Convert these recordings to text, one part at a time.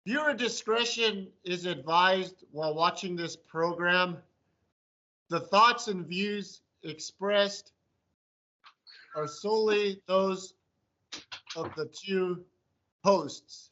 Viewer discretion is advised while watching this program. The thoughts and views expressed are solely those of the two hosts.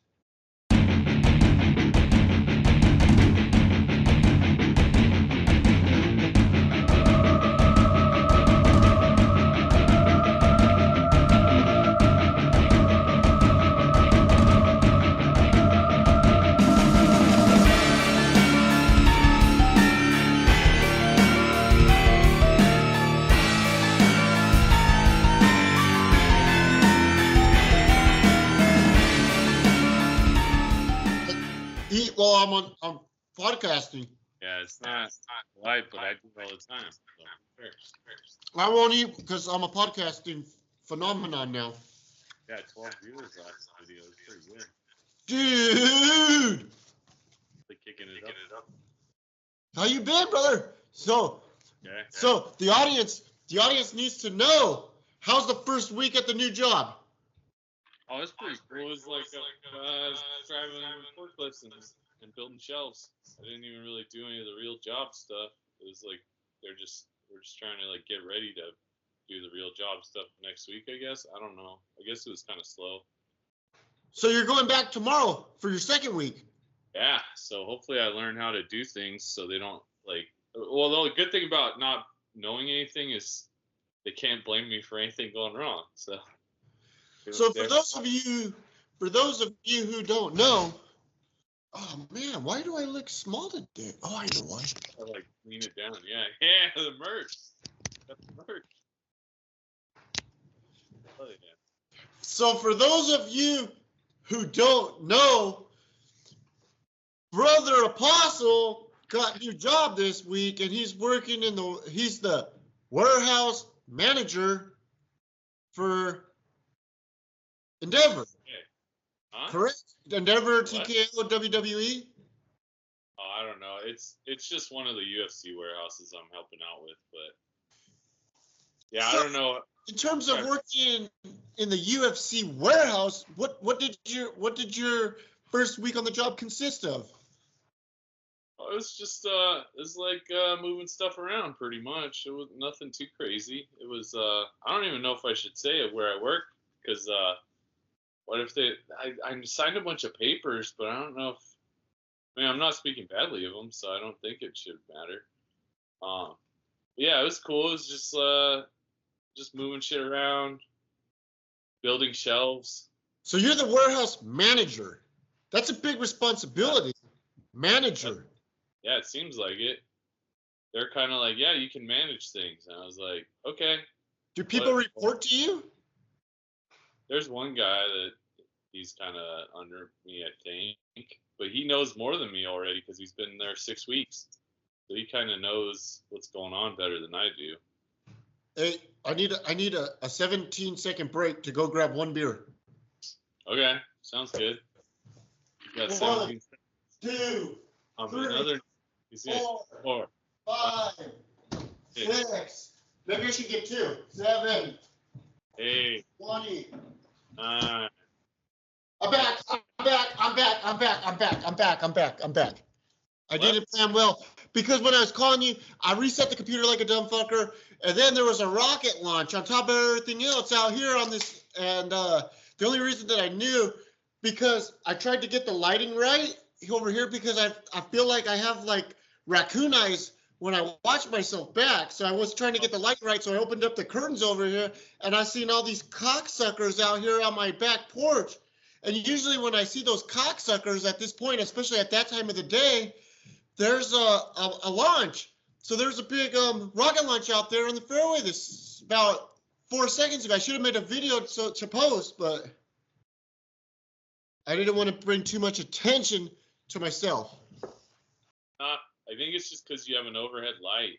Well, I'm podcasting. Yeah, it's not live, but I do it all the time. So, first. I won't eat because I'm a podcasting phenomenon now. Yeah, 12 viewers last video. It's pretty good. Dude! They're kicking it up. How you been, brother? So the audience needs to know, how's the first week at the new job? Oh, it's pretty cool. It was like driving forklifts and building shelves. I didn't even really do any of the real job stuff. It was like we're just trying to like get ready to do the real job stuff next week, I guess. I don't know. I guess it was kind of slow. So you're going back tomorrow for your second week. Yeah, so hopefully I learn how to do things so they don't like. Well, the good thing about not knowing anything is they can't blame me for anything going wrong. So for those of you who don't know, oh man, why do I look small today? Oh, I know why. I like lean it down. Yeah, the merch. Got the merch. Oh, yeah. So for those of you who don't know, Brother Apostle got a new job this week, and he's working he's the warehouse manager for Endeavor. Okay. Huh? Correct? Endeavor, TKO, WWE? Oh, I don't know. It's just one of the UFC warehouses I'm helping out with, but yeah, So, I don't know. In terms of working in the UFC warehouse, what did your first week on the job consist of? Oh, it was just it's like moving stuff around pretty much. It was nothing too crazy. It was I don't even know if I should say where I work because what if I signed a bunch of papers, but I don't know if I'm not speaking badly of them, so I don't think it should matter. Yeah, it was cool. It was just moving shit around, building shelves. So you're the warehouse manager. That's a big responsibility. Manager. Yeah, it seems like it. They're kind of like, yeah, you can manage things. And I was like, okay. Do people report to you? There's one guy that he's kind of under me, I think. But he knows more than me already because he's been there 6 weeks. So he kind of knows what's going on better than I do. Hey, I need a 17-second break to go grab one beer. Okay, sounds good. You got 1, 2, 3, 4, 5, 6. Maybe I should get 2. 7, 8, 20. 9. I'm back. I didn't plan well because when I was calling you, I reset the computer like a dumb fucker, and then there was a rocket launch on top of everything else out here on this. And the only reason that I knew because I tried to get the lighting right over here because I feel like I have like raccoon eyes when I watch myself back. So I was trying to get the light right, so I opened up the curtains over here, and I seen all these cocksuckers out here on my back porch. And usually when I see those cocksuckers at this point, especially at that time of the day, there's a launch. So there's a big rocket launch out there on the fairway this about 4 seconds ago. I should have made a video to post, but I didn't want to bring too much attention to myself. I think it's just because you have an overhead light,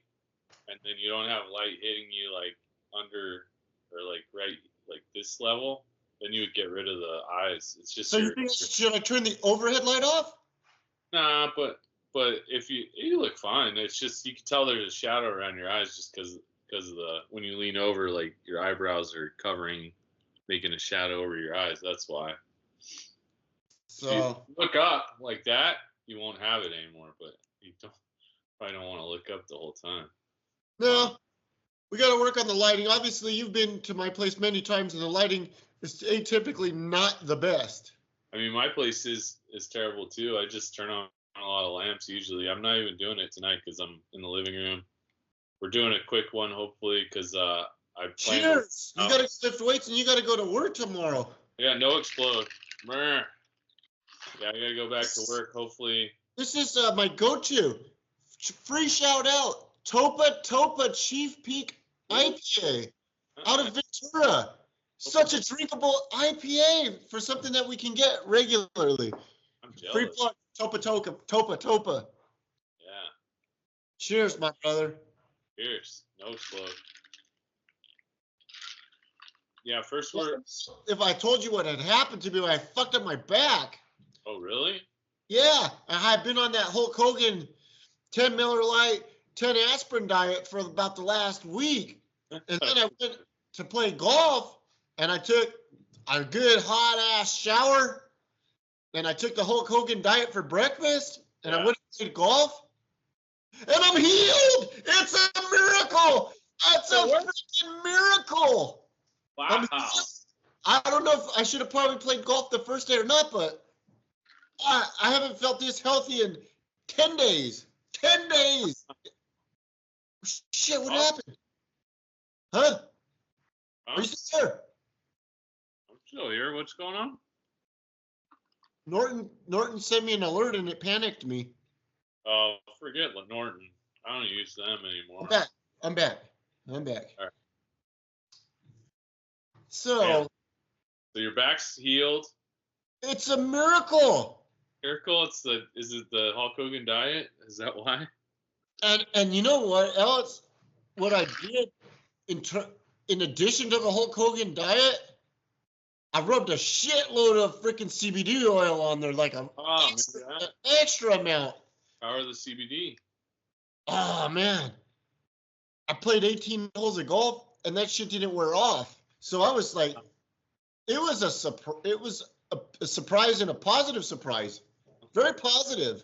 and then you don't have light hitting you like under or like right like this level. Then you would get rid of the eyes. It's just. So you think should I turn the overhead light off? Nah, but if you look fine. It's just you can tell there's a shadow around your eyes just because of the when you lean over, like your eyebrows are covering, making a shadow over your eyes. That's why. So look up like that, you won't have it anymore. But you probably don't want to look up the whole time. no, we got to work on the lighting. Obviously, you've been to my place many times, and the lighting is atypically not the best. I mean, my place is terrible too. I just turn on a lot of lamps usually. I'm not even doing it tonight because I'm in the living room. We're doing a quick one, hopefully, because I plan. Cheers! You got to lift weights, and you got to go to work tomorrow. Yeah, no explode. Brr. Yeah, I got to go back to work, hopefully. This is my go-to. Free shout out. Topa Chief Peak IPA out of Ventura. Such a drinkable IPA for something that we can get regularly. I'm jealous. Free plug. Topa. Yeah. Cheers, my brother. Cheers. No explode. Yeah, first if I told you what had happened to me when I fucked up my back. Oh, really? Yeah, I had been on that Hulk Hogan 10 Miller Lite, 10 aspirin diet for about the last week. And then I went to play golf, and I took a good hot-ass shower, and I took the Hulk Hogan diet for breakfast, and I went and played golf, and I'm healed! It's a miracle! It's a freaking miracle! Wow. I don't know if I should have probably played golf the first day or not, but I haven't felt this healthy in 10 days. 10 days. Shit, what happened? Huh? Are you still there? I'm still here. What's going on? Norton sent me an alert and it panicked me. Oh, forget Norton. I don't use them anymore. I'm back. All right. So your back's healed. It's a miracle. Miracle. Is it the Hulk Hogan diet? Is that why? And you know what else? What I did in addition to the Hulk Hogan diet, I rubbed a shitload of freaking CBD oil on there, like an extra amount. How are the CBD? Oh man, I played 18 holes of golf, and that shit didn't wear off. So I was like, it was a surprise and a positive surprise, very positive.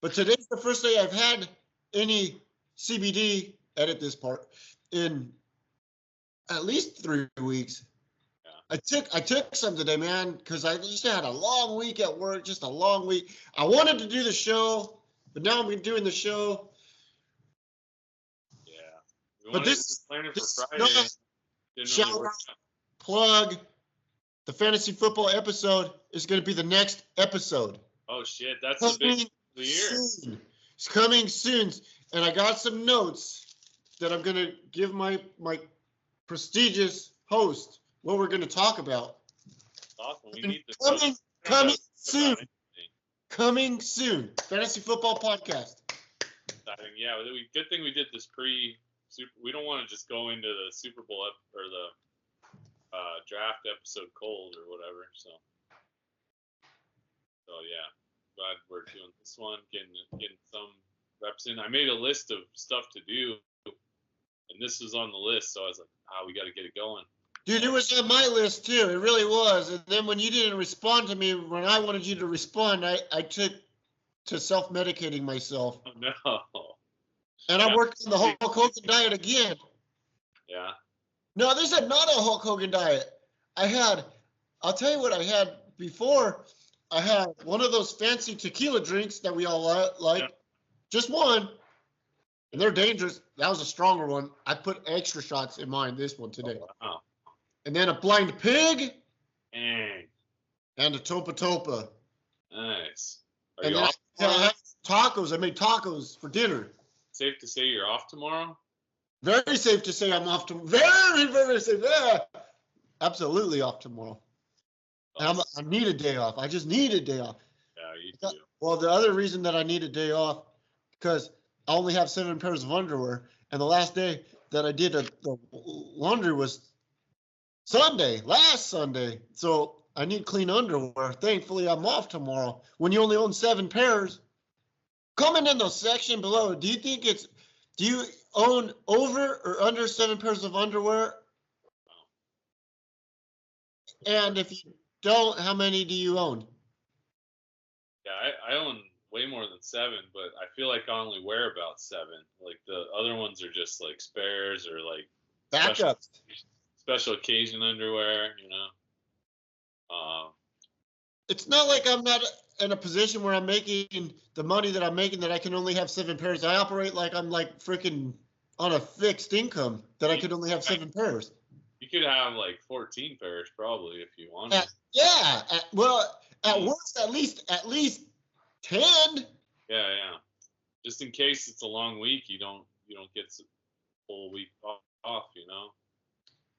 But today's the first day I've had any CBD, edit this part, in at least 3 weeks. Yeah. I took some today, man, because I just had a long week at work, just a long week. I wanted to do the show, but now I'm doing the show. Yeah. But this shout out, plug, the fantasy football episode is going to be the next episode. Oh shit, that's the big of the year. Soon. It's coming soon, and I got some notes that I'm going to give my prestigious host what we're going to talk about. Awesome. We need coming soon. Coming soon. Fantasy football podcast. Yeah, good thing we did this we don't want to just go into the Super Bowl or the draft episode cold or whatever. So yeah, glad we're doing this one, getting some reps in. I made a list of stuff to do, and this was on the list, so I was like, we got to get it going. Dude, it was on my list too. It really was. And then when you didn't respond to me when I wanted you to respond, I took to self-medicating myself. Oh, no. And I worked on the Hulk Hogan diet again. Yeah. No, this is not a Hulk Hogan diet. I'll tell you what I had before. I had one of those fancy tequila drinks that we all like. Yeah. Just one. And they're dangerous. That was a stronger one. I put extra shots in mine, this one today. Oh, wow. And then a blind pig. And a topa. Nice. And then I had tacos. I made tacos for dinner. Safe to say you're off tomorrow? Very safe to say I'm off tomorrow. Very, very safe. Yeah. Absolutely off tomorrow. And I need a day off. I just need a day off. Yeah, you do. Well, the other reason that I need a day off, because I only have 7 pairs of underwear. And the last day that I did the laundry was last Sunday. So I need clean underwear. Thankfully, I'm off tomorrow. When you only own 7 pairs, comment in the section below. Do you own over or under 7 pairs of underwear? And if you don't, how many do you own? Yeah, I own way more than 7, but I feel like I only wear about 7. Like the other ones are just like spares or like Backups. special occasion underwear, It's not like I'm not in a position where I'm making the money that I'm making that I can only have 7 pairs. I operate like I'm like freaking on a fixed income that I could only have 7 pairs. You could have like 14 pairs probably if you wanted. At worst, at least 10. Yeah. Just in case it's a long week, you don't get the whole week off.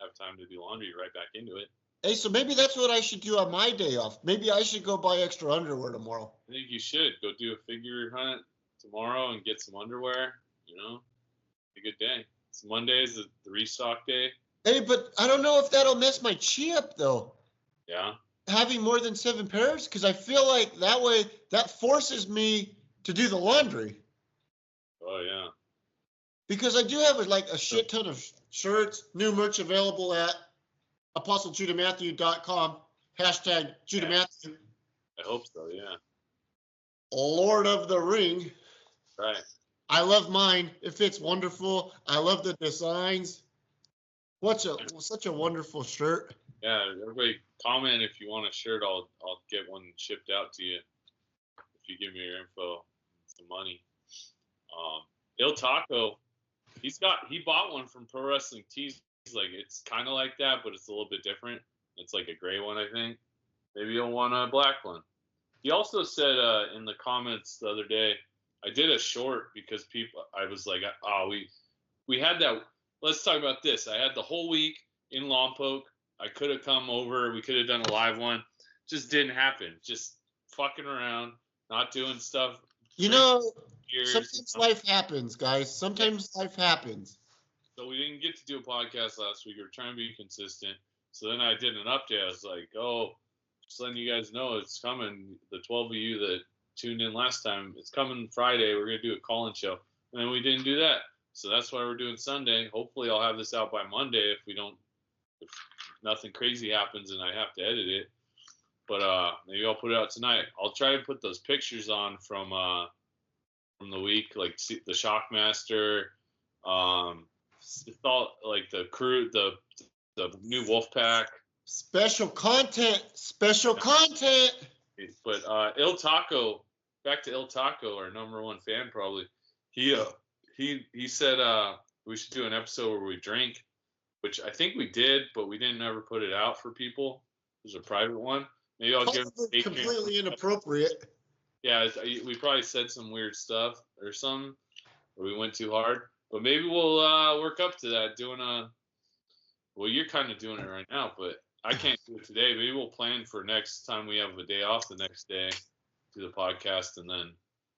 Have time to do laundry right back into it. Hey, so maybe that's what I should do on my day off. Maybe I should go buy extra underwear tomorrow. I think you should go do a figure hunt tomorrow and get some underwear. A good day. It's Monday is the restock day. Hey, but I don't know if that'll mess my chi up though. Yeah. Having more than 7 pairs, because I feel like that way that forces me to do the laundry. Oh yeah. Because I do have like a shit ton of shirts, new merch available at ApostleJudahMatthew.com. #JudahMatthew. I hope so, yeah. Lord of the Ring. Right. I love mine. It fits wonderful. I love the designs. Such a wonderful shirt. Yeah, everybody comment if you want a shirt. I'll get one shipped out to you if you give me your info, some money. Il Taco, he bought one from Pro Wrestling Tees. Like it's kind of like that, but it's a little bit different. It's like a gray one, I think. Maybe you'll want a black one. He also said in the comments the other day, I did a short because I was like, we had that. Let's talk about this. I had the whole week in Lompoc. I could have come over. We could have done a live one. Just didn't happen. Just fucking around, not doing stuff. Sometimes life happens, guys. Sometimes life happens. So we didn't get to do a podcast last week. We were trying to be consistent. So then I did an update. I was like, just letting you guys know it's coming. The 12 of you that tuned in last time, it's coming Friday. We're going to do a call-in show. And then we didn't do that. So that's why we're doing Sunday. Hopefully I'll have this out by Monday if nothing crazy happens and I have to edit it. But maybe I'll put it out tonight. I'll try to put those pictures on from the week, like the Shockmaster, it's all like the crew, the new Wolfpack. Special content. But Il Taco, back to Il Taco, our number one fan probably. He said we should do an episode where we drink, which I think we did, but we didn't ever put it out for people. It was a private one. Maybe I'll give it completely inappropriate. Yeah, we probably said some weird stuff or something, or we went too hard. But maybe we'll work up to that. Well, you're kind of doing it right now, but I can't do it today. Maybe we'll plan for next time we have a day off the next day, do the podcast, and then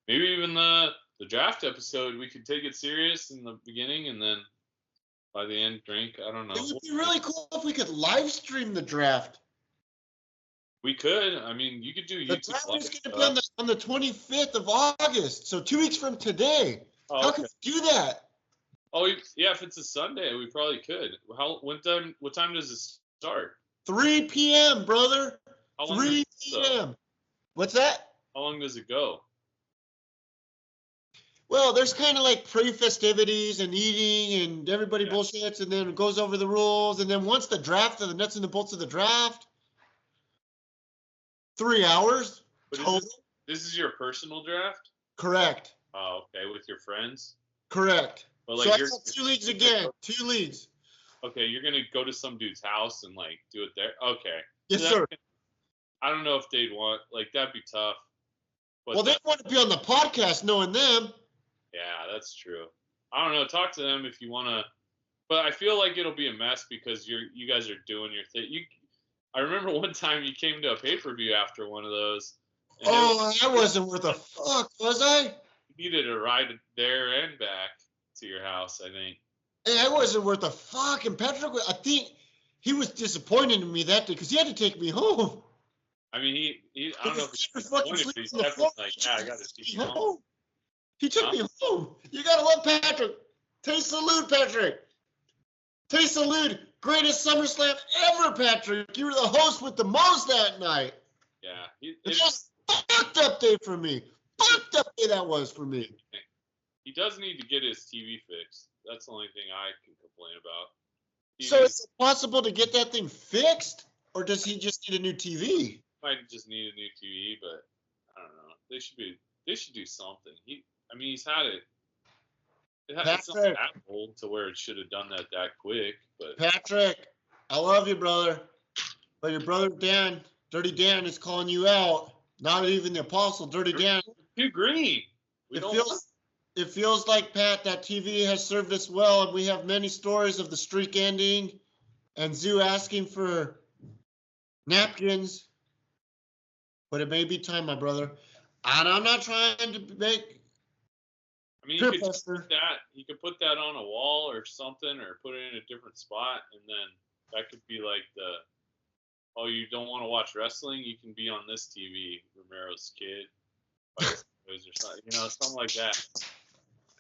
maybe even the draft episode, we could take it serious in the beginning, and then by the end, drink. I don't know. It would be really cool if we could live stream the draft. We could. I mean, you could do YouTube. The draft is going to be on the 25th of August, so 2 weeks from today. Oh, How can we do that? Oh, yeah, if it's a Sunday, we probably could. What time does it start? 3 p.m., brother. 3 p.m. What's that? How long does it go? Well, there's kind of like pre-festivities and eating and everybody bullshits and then it goes over the rules. And then once the draft, the nuts and the bolts of the draft, 3 hours total. This is your personal draft? Correct. Oh, okay. With your friends? Correct. But so I got 2 leagues again. 2 leagues. Okay, you're going to go to some dude's house and like do it there? Okay. Yes, sir. I don't know if they'd want, like that'd be tough. But well, they want to be on the podcast knowing them. Yeah, that's true. I don't know. Talk to them if you want to. But I feel like it'll be a mess because you guys are doing your thing. I remember one time you came to a pay-per-view after one of those. Oh, I wasn't worth a fuck, was I? You needed a ride there and back to your house, I think. Hey, I wasn't worth a fuck. And Patrick, I think he was disappointed in me that day because he had to take me home. I mean, I don't know if he's fucking sleeping on the floor. Like, yeah, I got to take you home. He took me home. You got to love Patrick. Taste salute, Patrick. Taste salute. Greatest SummerSlam ever, Patrick. You were the host with the most that night. Yeah. It was a fucked up day for me. Fucked up day that was for me. He does need to get his TV fixed. That's the only thing I can complain about. TV. So is it possible to get that thing fixed? Or does he just need a new TV? Might just need a new TV, but I don't know. They should do something. He's had it. It's not that old to where it should have done that quick. But Patrick, I love you, brother. But your brother Dan, Dirty Dan, is calling you out. Not even the Apostle, Dirty Dan. Too green. It feels like, Pat, that TV has served us well, and we have many stories of the streak ending and Zoo asking for napkins. But it may be time, my brother. And I'm not trying to make. I mean, he could put that on a wall or something, or put it in a different spot, and then that could be like you don't want to watch wrestling? You can be on this TV, Romero's Kid, or something, something like that.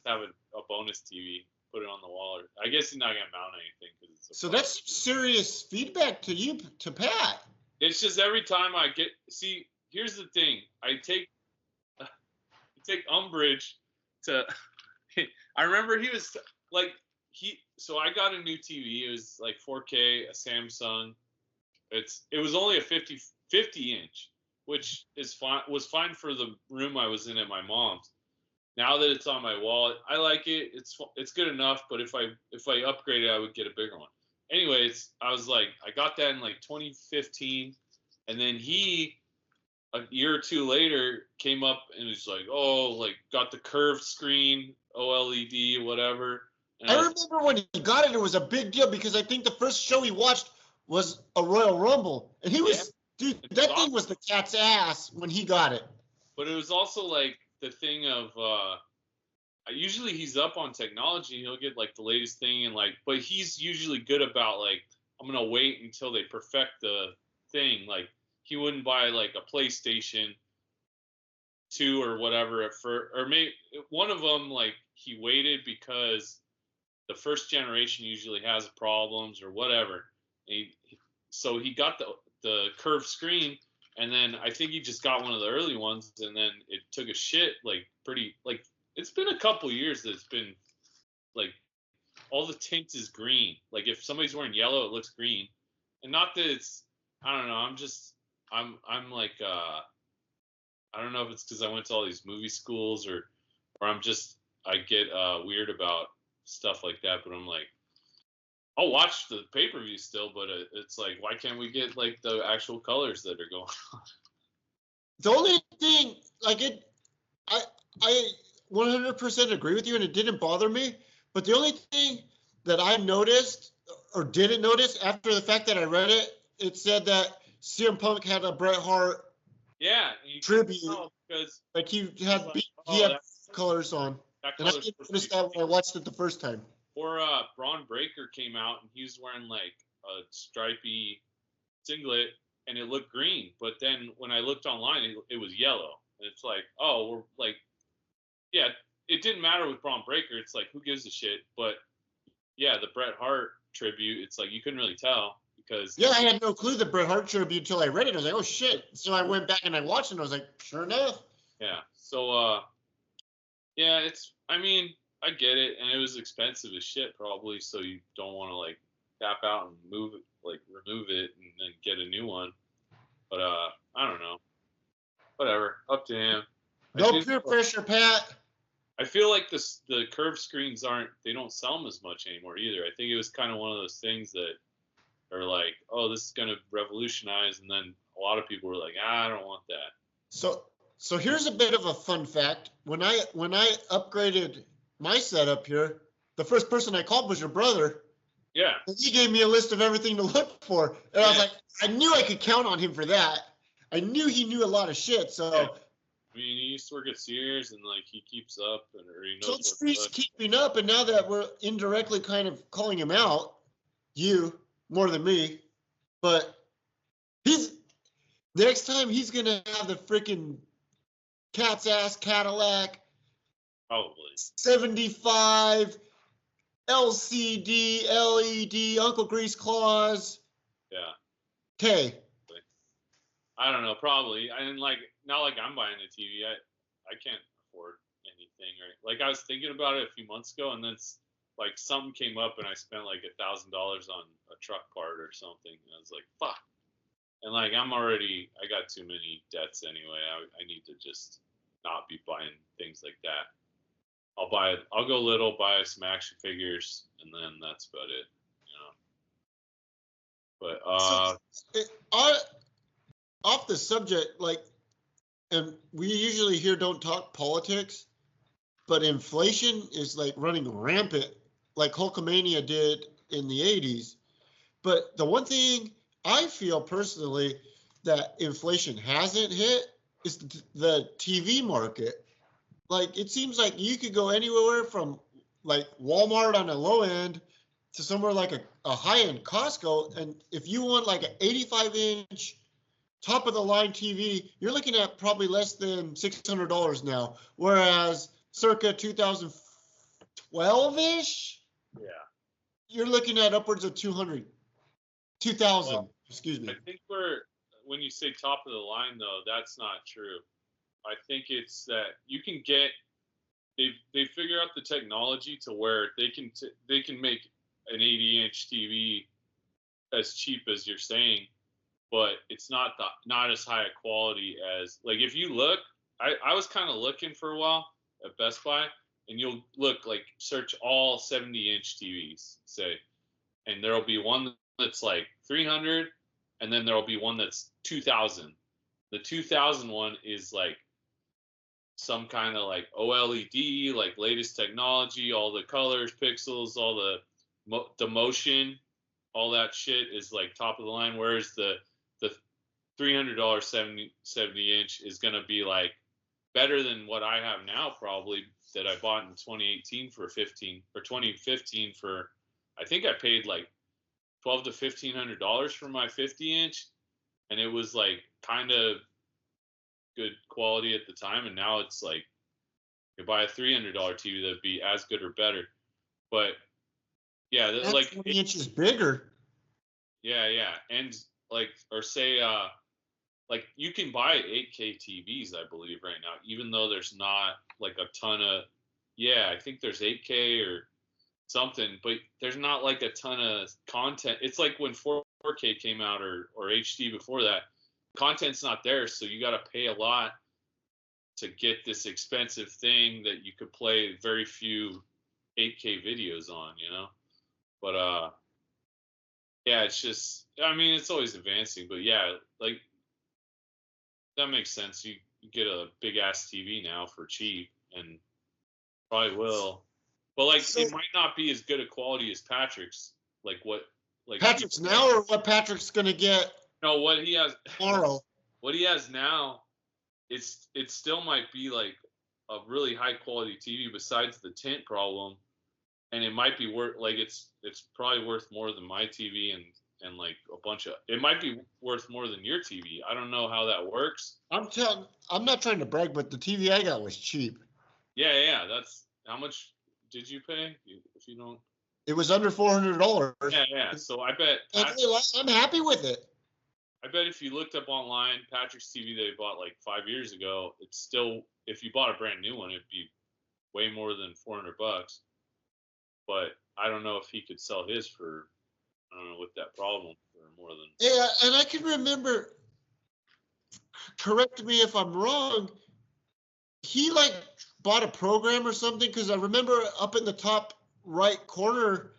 Have a bonus TV, put it on the wall, or I guess he's not gonna mount anything because it's. So that's serious feedback to Pat. It's just every time I see. Here's the thing. I take umbrage to. I remember he was like So I got a new TV. It was like 4K, a Samsung. It was only a 50 inch, which was fine for the room I was in at my mom's. Now that it's on my wall, I like it. It's good enough. But if I upgrade it, I would get a bigger one. Anyways, I was like, I got that in like 2015, and then he, a year or two later, came up and was like, got the curved screen, OLED, whatever. And I remember when he got it, it was a big deal because I think the first show he watched was a Royal Rumble, and he was, dude, that thing was the cat's ass when he got it. But it was also like the thing of, usually he's up on technology, he'll get like the latest thing, and but he's usually good about like, I'm gonna wait until they perfect the thing. Like, he wouldn't buy like a PlayStation 2 or whatever or maybe one of them, like, he waited because the first generation usually has problems or whatever. So he got the curved screen, and then I think he just got one of the early ones, and then it took a shit it's been a couple years that it's been like all the tint is green. Like, if somebody's wearing yellow, it looks green. And not that it's, I don't know, I'm like, I don't know if it's because I went to all these movie schools or I get weird about stuff like that, but I'm like, I'll watch the pay-per-view still, but it's like, why can't we get like the actual colors that are going on? The only thing, I 100% agree with you, and it didn't bother me. But the only thing that I noticed or didn't notice after the fact that I read it, it said that CM Punk had a Bret Hart tribute. Because like he had colors on. And I didn't notice that when I watched it the first time. Or Braun Breaker came out and he was wearing like a stripy singlet and it looked green. But then when I looked online, it was yellow. And it's like, oh, we're like, yeah, it didn't matter with Braun Breaker. It's like, who gives a shit? But yeah, the Bret Hart tribute, it's like you couldn't really tell because. Yeah, I had no clue the Bret Hart tribute until I read it. I was like, oh shit. So I went back and I watched it and I was like, sure enough. Yeah. So, yeah, I I get it. And it was expensive as shit probably. So you don't want to like tap out and remove it and then get a new one. But, I don't know. Whatever. Up to him. No peer pressure, Pat. I feel like the curved screens they don't sell them as much anymore either. I think it was kind of one of those things that are like, oh, this is going to revolutionize. And then a lot of people were like, I don't want that. So here's a bit of a fun fact. When I upgraded my setup here, the first person I called was your brother. Yeah. And he gave me a list of everything to look for. And I was like, I knew I could count on him for that. I knew he knew a lot of shit. So. Yeah. He used to work at Sears, and like he keeps up, or he knows. So he's keeping up, and now that we're indirectly kind of calling him out, you more than me, but next time he's gonna have the freaking cat's ass Cadillac, probably 75 LCD, LED, Uncle Grease Claus. Yeah. Okay. I don't know, probably. And like, not like I'm buying a TV. I can't afford anything, right? Like I was thinking about it a few months ago, and then like something came up, and I spent like $1,000 on a truck part or something. And I was like, fuck. And like I got too many debts anyway. I need to just not be buying things like that. I'll go little, buy some action figures, and then that's about it. You know. But off the subject, like, and we usually here don't talk politics, but inflation is like running rampant, like Hulkamania did in the 80s. But the one thing I feel personally that inflation hasn't hit is the TV market. Like, it seems like you could go anywhere from like Walmart on a low end to somewhere like a high end Costco. And if you want like an 85-inch top of the line TV, you're looking at probably less than $600 now. Whereas circa 2012-ish, yeah, you're looking at upwards of 200, 2000, well, excuse me. I think when you say top of the line though, that's not true. I think it's that you can get, they figure out the technology to where they can make an 80-inch TV as cheap as you're saying, but it's not as high a quality as, like, if you look, I was kind of looking for a while at Best Buy, and you'll look, like, search all 70-inch TVs, say, and there'll be one that's like 300, and then there'll be one that's 2,000. The 2,000 one is like some kind of like OLED, like latest technology, all the colors, pixels, all the motion, all that shit is like top of the line. Whereas the $300 70 inch is gonna be like better than what I have now, probably, that I bought in 2018 for 2015 for, I think I paid like $1,200 to $1,500 for my 50-inch, and it was like kind of good quality at the time, and now it's like you buy a $300 TV that'd be as good or better. But yeah, that's like 20 inches bigger. Yeah, and like, or say like you can buy 8K TVs, I believe, right now, even though there's not like a ton of, I think there's 8K or something, but there's not like a ton of content. It's like when 4K came out or HD before that, content's not there, so you got to pay a lot to get this expensive thing that you could play very few 8K videos on, you know. But yeah, it's just, I mean, it's always advancing, but yeah, like that makes sense. You get a big ass TV now for cheap, and probably will, but like it might not be as good a quality as Patrick's. Like Patrick's now, or what Patrick's gonna get? No, what he has tomorrow. What he has now, it still might be like a really high quality TV besides the tint problem, and it might be worth, like, it's probably worth more than my TV and like a bunch of, it might be worth more than your TV. I don't know how that works. I'm not trying to brag, but the TV I got was cheap. Yeah, that's, how much did you pay? If you don't, it was under $400. Yeah. So I bet I'm happy with it. I bet if you looked up online Patrick's TV that he bought like 5 years ago, it's still, if you bought a brand new one, it'd be way more than $400. But I don't know if he could sell his for, I don't know, with that problem, for more than. Yeah, and I can remember, correct me if I'm wrong, he like bought a program or something, because I remember up in the top right corner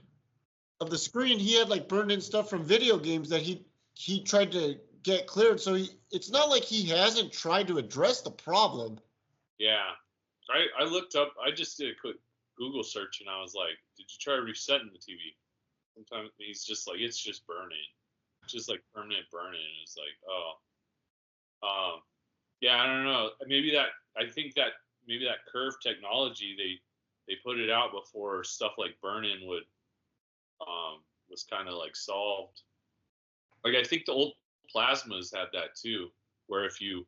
of the screen, he had like burned in stuff from video games that he tried to get cleared. So it's not like he hasn't tried to address the problem. Yeah, I looked up, I just did a quick Google search, and I was like, did you try resetting the TV? Sometimes he's just like, it's just burning. It's just like permanent burning. It's like, yeah, I don't know. Maybe that curve technology, they put it out before stuff like burn-in was kind of like solved. Like, I think the old plasmas had that too, where if you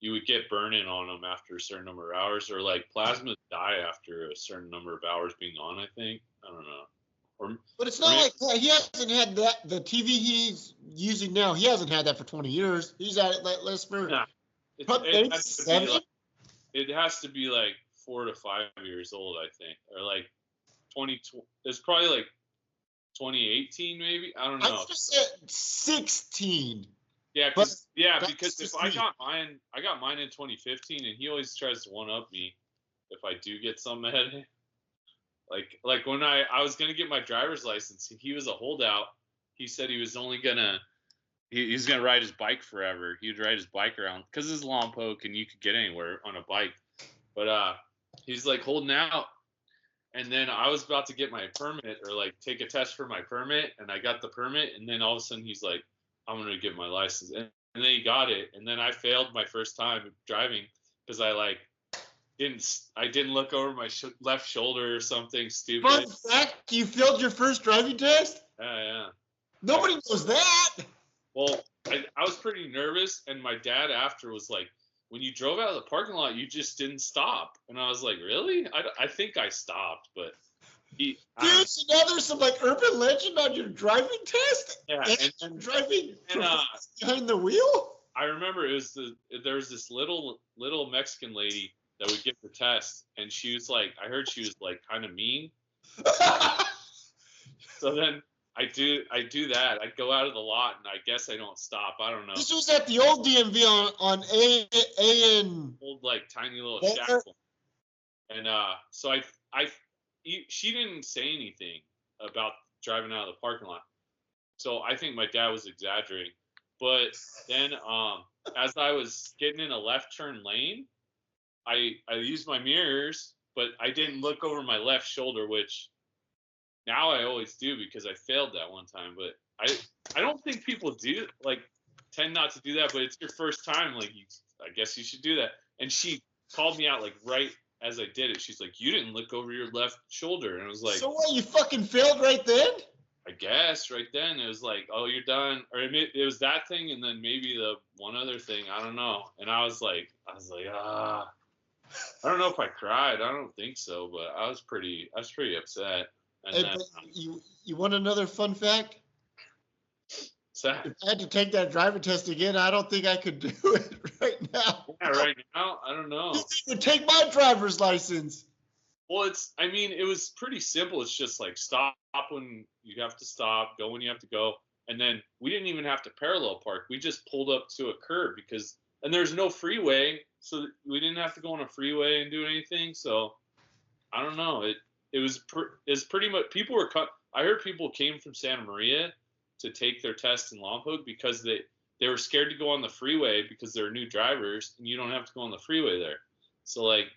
would get burn-in on them after a certain number of hours, or like plasmas die after a certain number of hours being on, I think. I don't know. But it's not like he hasn't had that. The TV he's using now, he hasn't had that for 20 years. He's at it less for it has to be like 4 to 5 years old, I think, or like 20. It's probably like 2018, maybe. I don't know. I just said 16. Yeah, because if I got mine in 2015, and he always tries to one up me if I do get something ahead of him. Like when I was gonna get my driver's license, he was a holdout. He said he was only gonna he's gonna ride his bike forever. He'd ride his bike around because it's Lompoc and you could get anywhere on a bike. But he's like holding out. And then I was about to get my permit or like take a test for my permit, and I got the permit, and then all of a sudden he's like, I'm gonna get my license, and then he got it, and then I failed my first time driving because I didn't look over my left shoulder or something stupid. Fun fact, you failed your first driving test? Yeah. Nobody knows that. Well, I was pretty nervous, and my dad after was like, when you drove out of the parking lot, you just didn't stop. And I was like, really? I think I stopped, but so now there's some like urban legend on your driving test? Yeah. And driving behind the wheel? I remember there was this little Mexican lady that would give the test, and she was like, I heard she was like kind of mean. So then I do that. I go out of the lot, and I guess I don't stop. I don't know. This was at the old DMV on A and old like tiny little shack. And so she didn't say anything about driving out of the parking lot. So I think my dad was exaggerating. But then as I was getting in a left turn lane, I used my mirrors, but I didn't look over my left shoulder, which now I always do because I failed that one time. But I don't think people tend not to do that, but it's your first time. Like, I guess you should do that. And she called me out like right as I did it. She's like, you didn't look over your left shoulder. And I was like, so what, you fucking failed right then? I guess right then it was like, oh, you're done. Or it was that thing, and then maybe the one other thing, I don't know. And I was like, I don't know if I cried. I don't think so, but I was pretty upset. And hey, then, you want another fun fact? Sad. If I had to take that driver test again, I don't think I could do it right now. Yeah, right now, I don't know. You would take my driver's license. Well, it was pretty simple. It's just like stop when you have to stop, go when you have to go. And then we didn't even have to parallel park. We just pulled up to a curb and there's no freeway. So we didn't have to go on a freeway and do anything. So I don't know. It was pretty much, I heard people came from Santa Maria to take their test in Lompoc because they were scared to go on the freeway because they're new drivers and you don't have to go on the freeway there. So like,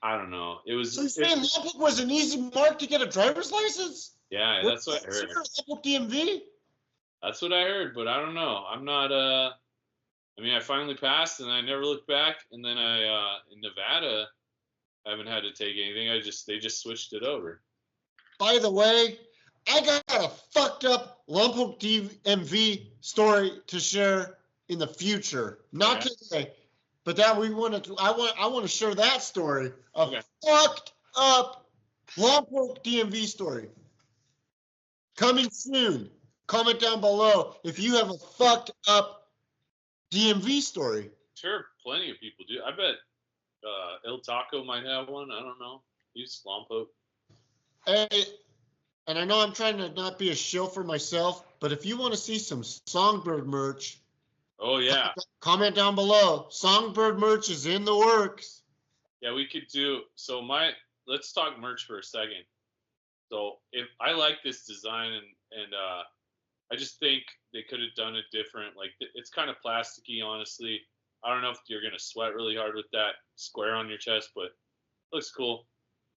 I don't know. It was. So you're saying Lompoc was an easy mark to get a driver's license? Yeah, that's what I heard. Lompoc DMV? That's what I heard, but I don't know. I'm not. I finally passed, and I never looked back. And then in Nevada, I haven't had to take anything. They just switched it over. By the way, I got a fucked up Lompoc DMV story to share in the future, not today. But that I want to share that story of fucked up Lompoc DMV story. Coming soon. Comment down below if you have a fucked up DMV story. Sure, plenty of people do. I bet El Taco might have one. I don't know. He's Lompoc. And I know I'm trying to not be a shill for myself, but if you want to see some Songbird merch, oh yeah, comment down below. Songbird merch is in the works. Yeah, we could do. So let's talk merch for a second. So if I like this design and I just think they could have done it different. Like it's kind of plasticky, honestly. I don't know if you're gonna sweat really hard with that square on your chest, but it looks cool.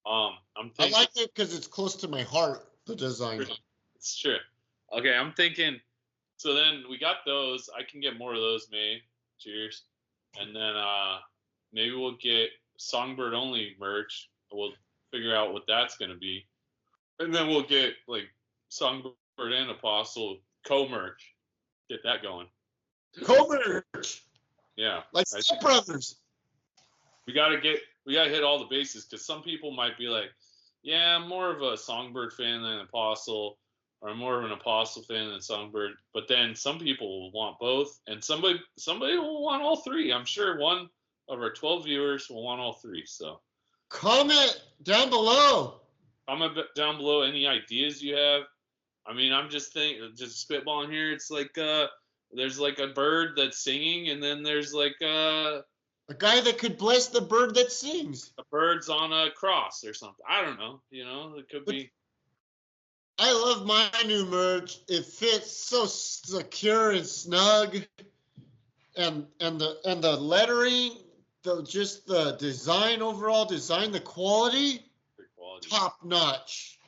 I'm thinking, I like it because it's close to my heart. The design. It's true. Okay, I'm thinking. So then we got those. I can get more of those made. Cheers. And then maybe we'll get Songbird only merch. We'll figure out what that's gonna be. And then we'll get like Songbird and Apostle co-merch. Get that going. Co-merch. Yeah. Like Step Brothers. We gotta hit all the bases because some people might be like, Yeah, I'm more of a Songbird fan than Apostle, or I'm more of an Apostle fan than Songbird. But then some people will want both, and somebody will want all three. I'm sure one of our 12 viewers will want all three. So Comment down below. comment down below any ideas you have. I mean, I'm just spitballing here. It's like there's like a bird that's singing, and then there's like A guy that could bless the bird that sings. a bird's on a cross or something. I don't know. You know, it could be. I love my new merch. It fits so secure and snug, and the lettering, just the design, overall design, the quality, Good quality. top notch.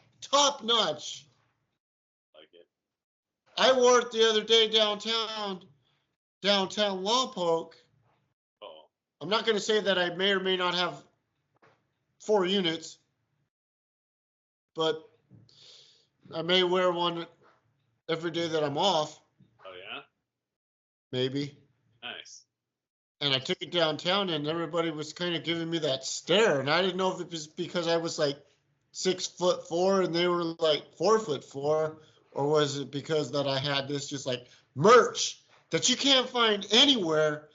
Like it. I wore it the other day downtown Lompoc. Oh, I'm not going to say that I may or may not have 4 units, but I may wear one every day that I'm off, oh yeah. maybe. Nice. And I took it downtown, and everybody was kind of giving me that stare, and I didn't know if it was because I was like 6'4" and they were like 4'4", or was it because that I had this just like merch that you can't find anywhere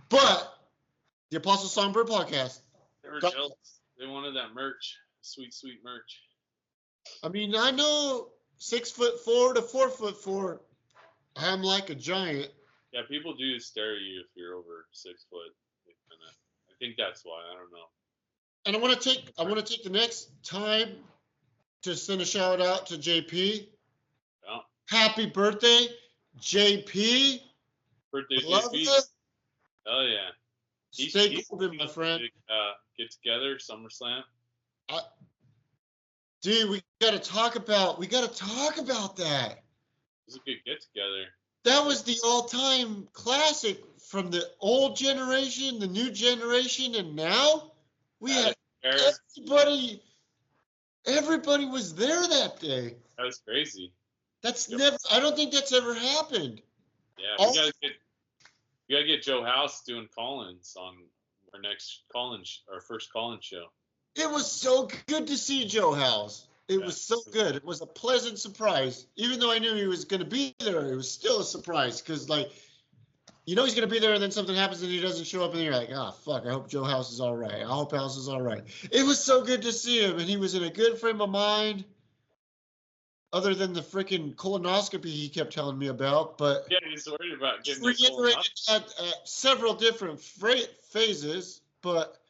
but the Apostle Songbird podcast. They were jealous. They wanted that merch. Sweet, sweet merch. I mean, I know 6'4" to 4'4", I'm like a giant. Yeah, people do stare at you if you're over 6 foot. I think that's why. I don't know. And I want to take the next time to send a shout out to JP. Yeah. Happy birthday, JP. Birthday, Love JP. it. Oh yeah. Stay golden, my friend. Get together, SummerSlam. Dude, we gotta talk about that. It was a good get together. That was the all-time classic from the old generation, the new generation, and now we had everybody was there that day. That was crazy. I don't think that's ever happened. Yeah, we gotta get Joe House doing call-ins on our first call-in show. It was so good to see Joe House. It was so good. It was a pleasant surprise. Even though I knew he was going to be there, it was still a surprise because, like, you know he's going to be there, and then something happens and he doesn't show up, and you're like, oh, fuck, I hope Joe House is all right. I hope House is all right. It was so good to see him, and he was in a good frame of mind, other than the freaking colonoscopy he kept telling me about. But yeah, he's worried about getting reiterated at several different phases, but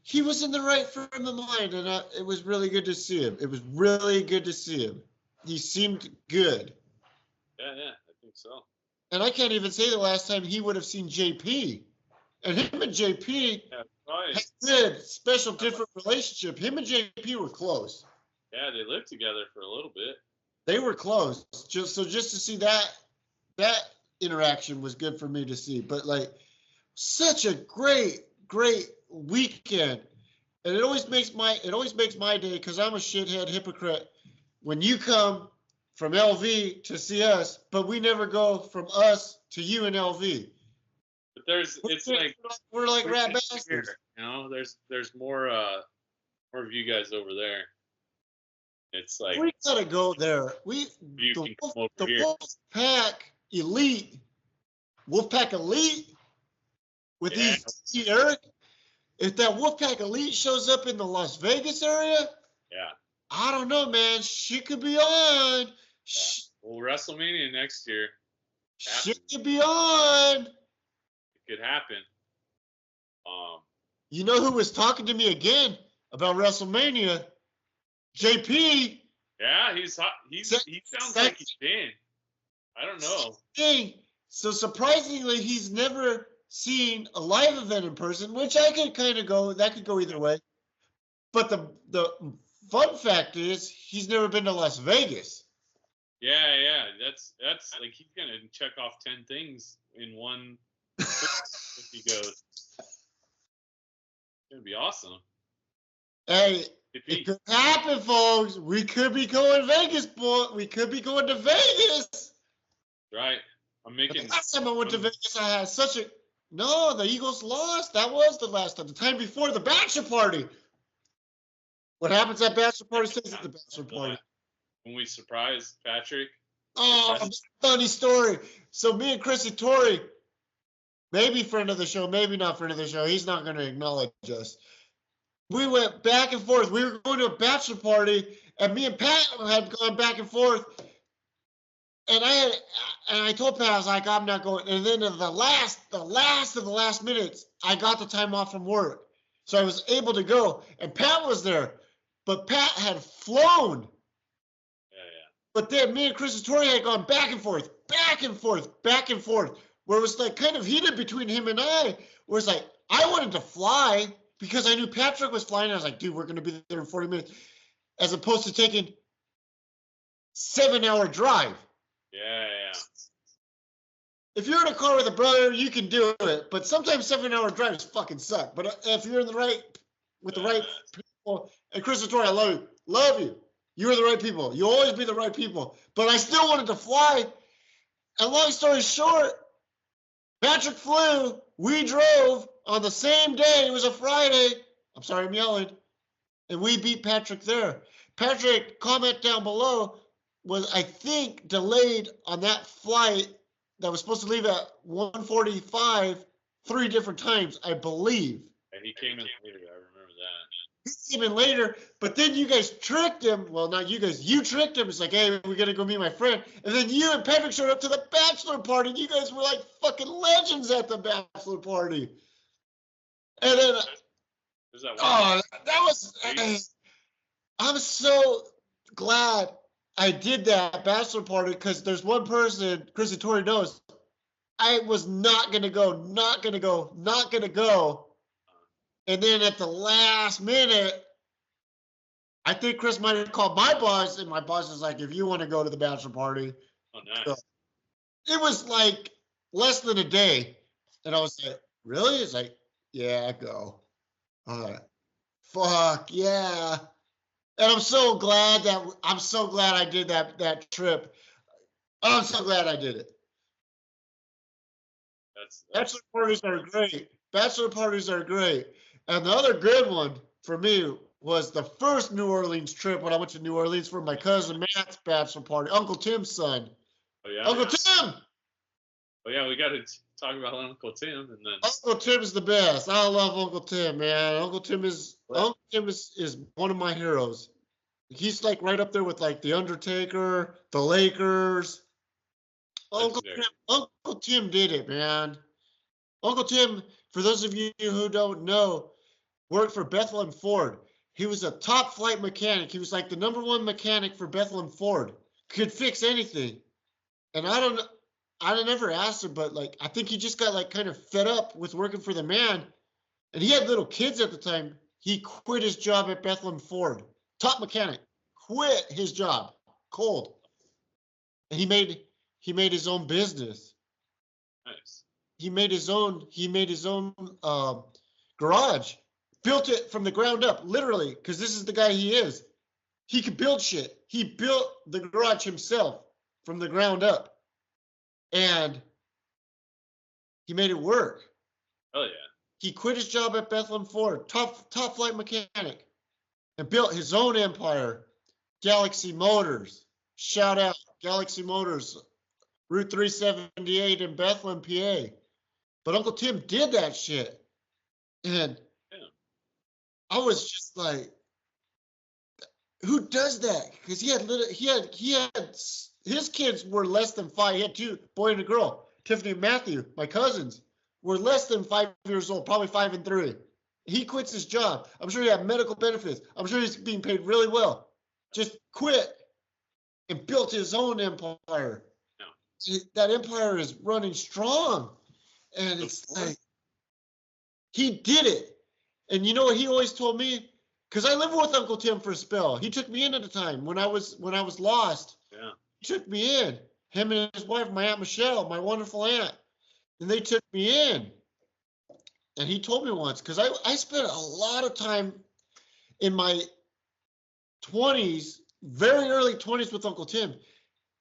he was in the right frame of mind, and it was really good to see him. It was really good to see him. He seemed good. Yeah, I think so. And I can't even say the last time he would have seen JP. And him and JP had a good, special, different relationship. Him and JP were close. Yeah, they lived together for a little bit. They were close. Just to see that interaction was good for me to see. But, like, such a great weekend, and it always makes my day because I'm a shithead hypocrite when you come from LV to see us, but we never go from us to you in LV. But we're like rat bastards. You know, there's more of you guys over there. It's like we gotta go there. The Wolfpack Elite with these Eric. If that Wolfpack Elite shows up in the Las Vegas area, I don't know, man. She could be on. Yeah. Well, WrestleMania next year. She could be on. It could happen. You know who was talking to me again about WrestleMania? JP. Yeah, he sounds like he's in. I don't know. So surprisingly, he's never seen a live event in person, which I could kind of go. That could go either way. But the fun fact is, he's never been to Las Vegas. Yeah. That's like he's gonna check off 10 things in one if he goes. It's gonna be awesome. Hey, it could happen, folks. We could be going Vegas, boy. We could be going to Vegas. Right. The last time I went to Vegas, I had such a. No, the Eagles lost. That was the last time. The time before the bachelor party. What happens at bachelor party stays at the bachelor party. When we surprised Patrick. Oh, funny story. So me and Chrissy Torrey, maybe friend of the show, maybe not friend of the show. He's not going to acknowledge us. We went back and forth. We were going to a bachelor party, and me and Pat had gone back and forth. And I told Pat, I was like, I'm not going. And then in the last of the last minutes, I got the time off from work. So I was able to go. And Pat was there. But Pat had flown. Yeah. But then me and Chris Torrey had gone back and forth, where it was like kind of heated between him and I, where it's like, I wanted to fly because I knew Patrick was flying. I was like, dude, we're going to be there in 40 minutes, as opposed to taking 7-hour drive. Yeah. If you're in a car with a brother, you can do it, but sometimes 7-hour drives fucking suck. But if you're in the right, with the right people, and Chris Torrey, I love you. You were the right people. You'll always be the right people. But I still wanted to fly. And long story short, Patrick flew. We drove on the same day. It was a Friday. I'm sorry, I'm yelling. And we beat Patrick there. Patrick, comment down below, was, I think, delayed on that flight that was supposed to leave at 1:45 3 different times, I believe. And he came in later. I remember that. He came in later, but then you guys tricked him. Well, not you guys. You tricked him. It's like, hey, we're going to go meet my friend. And then you and Patrick showed up to the bachelor party. And you guys were like fucking legends at the bachelor party. And then, that was, I'm so glad I did that bachelor party, because there's one person, Chrissy Torrey knows, I was not going to go. And then at the last minute, I think Chris might have called my boss, and my boss was like, if you want to go to the bachelor party. Oh, nice. So it was like less than a day. And I was like, really? It's like, yeah, go. All right. Fuck, yeah. And I'm so glad I did that trip. I'm so glad I did it. Bachelor parties are great. Bachelor parties are great. And the other good one for me was the first New Orleans trip when I went to New Orleans for my cousin Matt's bachelor party, Uncle Tim's son. Oh, yeah. Uncle Tim! Oh, yeah, we got to talk about Uncle Tim. And then Uncle Tim is the best. I love Uncle Tim, man. Uncle Tim is one of my heroes. He's like right up there with like the Undertaker, the Lakers. Uncle Tim did it, man. Uncle Tim, for those of you who don't know, worked for Bethlehem Ford. He was a top flight mechanic. He was like the #1 mechanic for Bethlehem Ford. Could fix anything. And I never asked him, but like I think he just got like kind of fed up with working for the man. And he had little kids at the time. He quit his job at Bethlehem Ford. Top mechanic. Quit his job. Cold. And he made his own business. Nice. He made his own garage. Built it from the ground up, literally, because this is the guy he is. He could build shit. He built the garage himself from the ground up. And he made it work. Oh, yeah. He quit his job at Bethlehem Ford, top flight mechanic, and built his own empire. Galaxy Motors. Shout out Galaxy Motors, Route 378 in Bethlehem, PA. But Uncle Tim did that shit. And I was just like, who does that? Because he had his kids were less than 5. He had 2, boy and a girl. Tiffany and Matthew, my cousins, were less than 5 years old, probably 5 and 3. He quits his job. I'm sure he had medical benefits. I'm sure he's being paid really well. Just quit and built his own empire. No. That empire is running strong. And it's like, he did it. And you know what he always told me? Because I lived with Uncle Tim for a spell. He took me in at a time when I was lost. Yeah. He took me in. Him and his wife, my Aunt Michelle, my wonderful aunt. And they took me in. And he told me once, because I spent a lot of time in my 20s, very early 20s with Uncle Tim.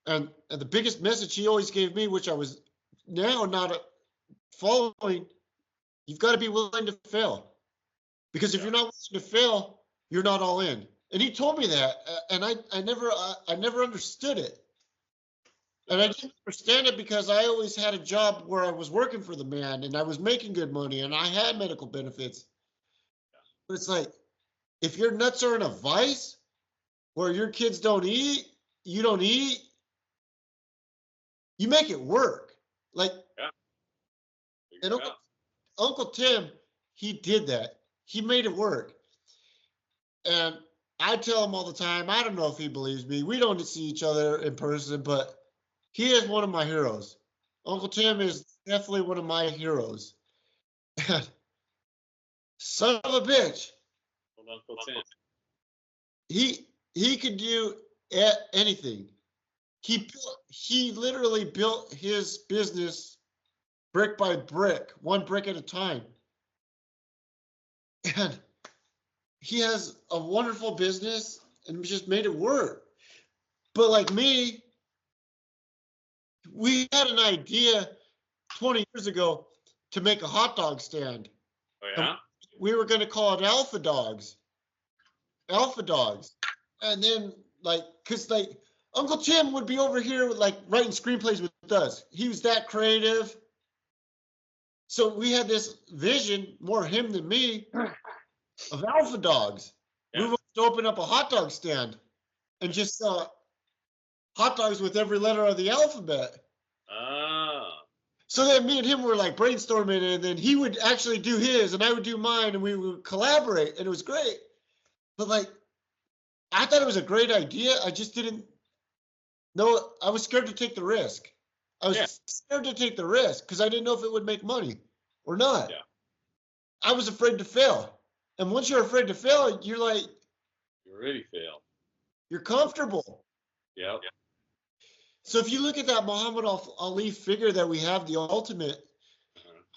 And the biggest message he always gave me, which I was now not following, you've got to be willing to fail. Because if you're not willing to fail, you're not all in. And he told me that, and I never understood it. And I didn't understand it because I always had a job where I was working for the man and I was making good money and I had medical benefits. But it's like, if your nuts are in a vice where your kids don't eat, you don't eat, you make it work. Like, and Uncle Tim, he did that. He made it work. And I tell him all the time, I don't know if he believes me. We don't see each other in person, but he is one of my heroes. Uncle Tim is definitely one of my heroes. Son of a bitch. Uncle Tim. He could do anything. He literally built his business brick by brick, one brick at a time. And he has a wonderful business and just made it work. But like me, we had an idea 20 years ago to make a hot dog stand. Oh, yeah? We were going to call it Alpha Dogs. Alpha Dogs. And then, like, because, like, Uncle Tim would be over here, with, like, writing screenplays with us. He was that creative. So we had this vision, more him than me, of Alpha Dogs. Yeah. We wanted to open up a hot dog stand and just sell hot dogs with every letter of the alphabet. So then me and him were like brainstorming, and then he would actually do his and I would do mine, and we would collaborate, and it was great. But like, I thought it was a great idea. I just didn't know. I was scared to take the risk. I was scared to take the risk because I didn't know if it would make money or not. Yeah. I was afraid to fail. And once you're afraid to fail, you're like, you already failed. You're comfortable. Yeah. So if you look at that Muhammad Ali figure that we have, the ultimate,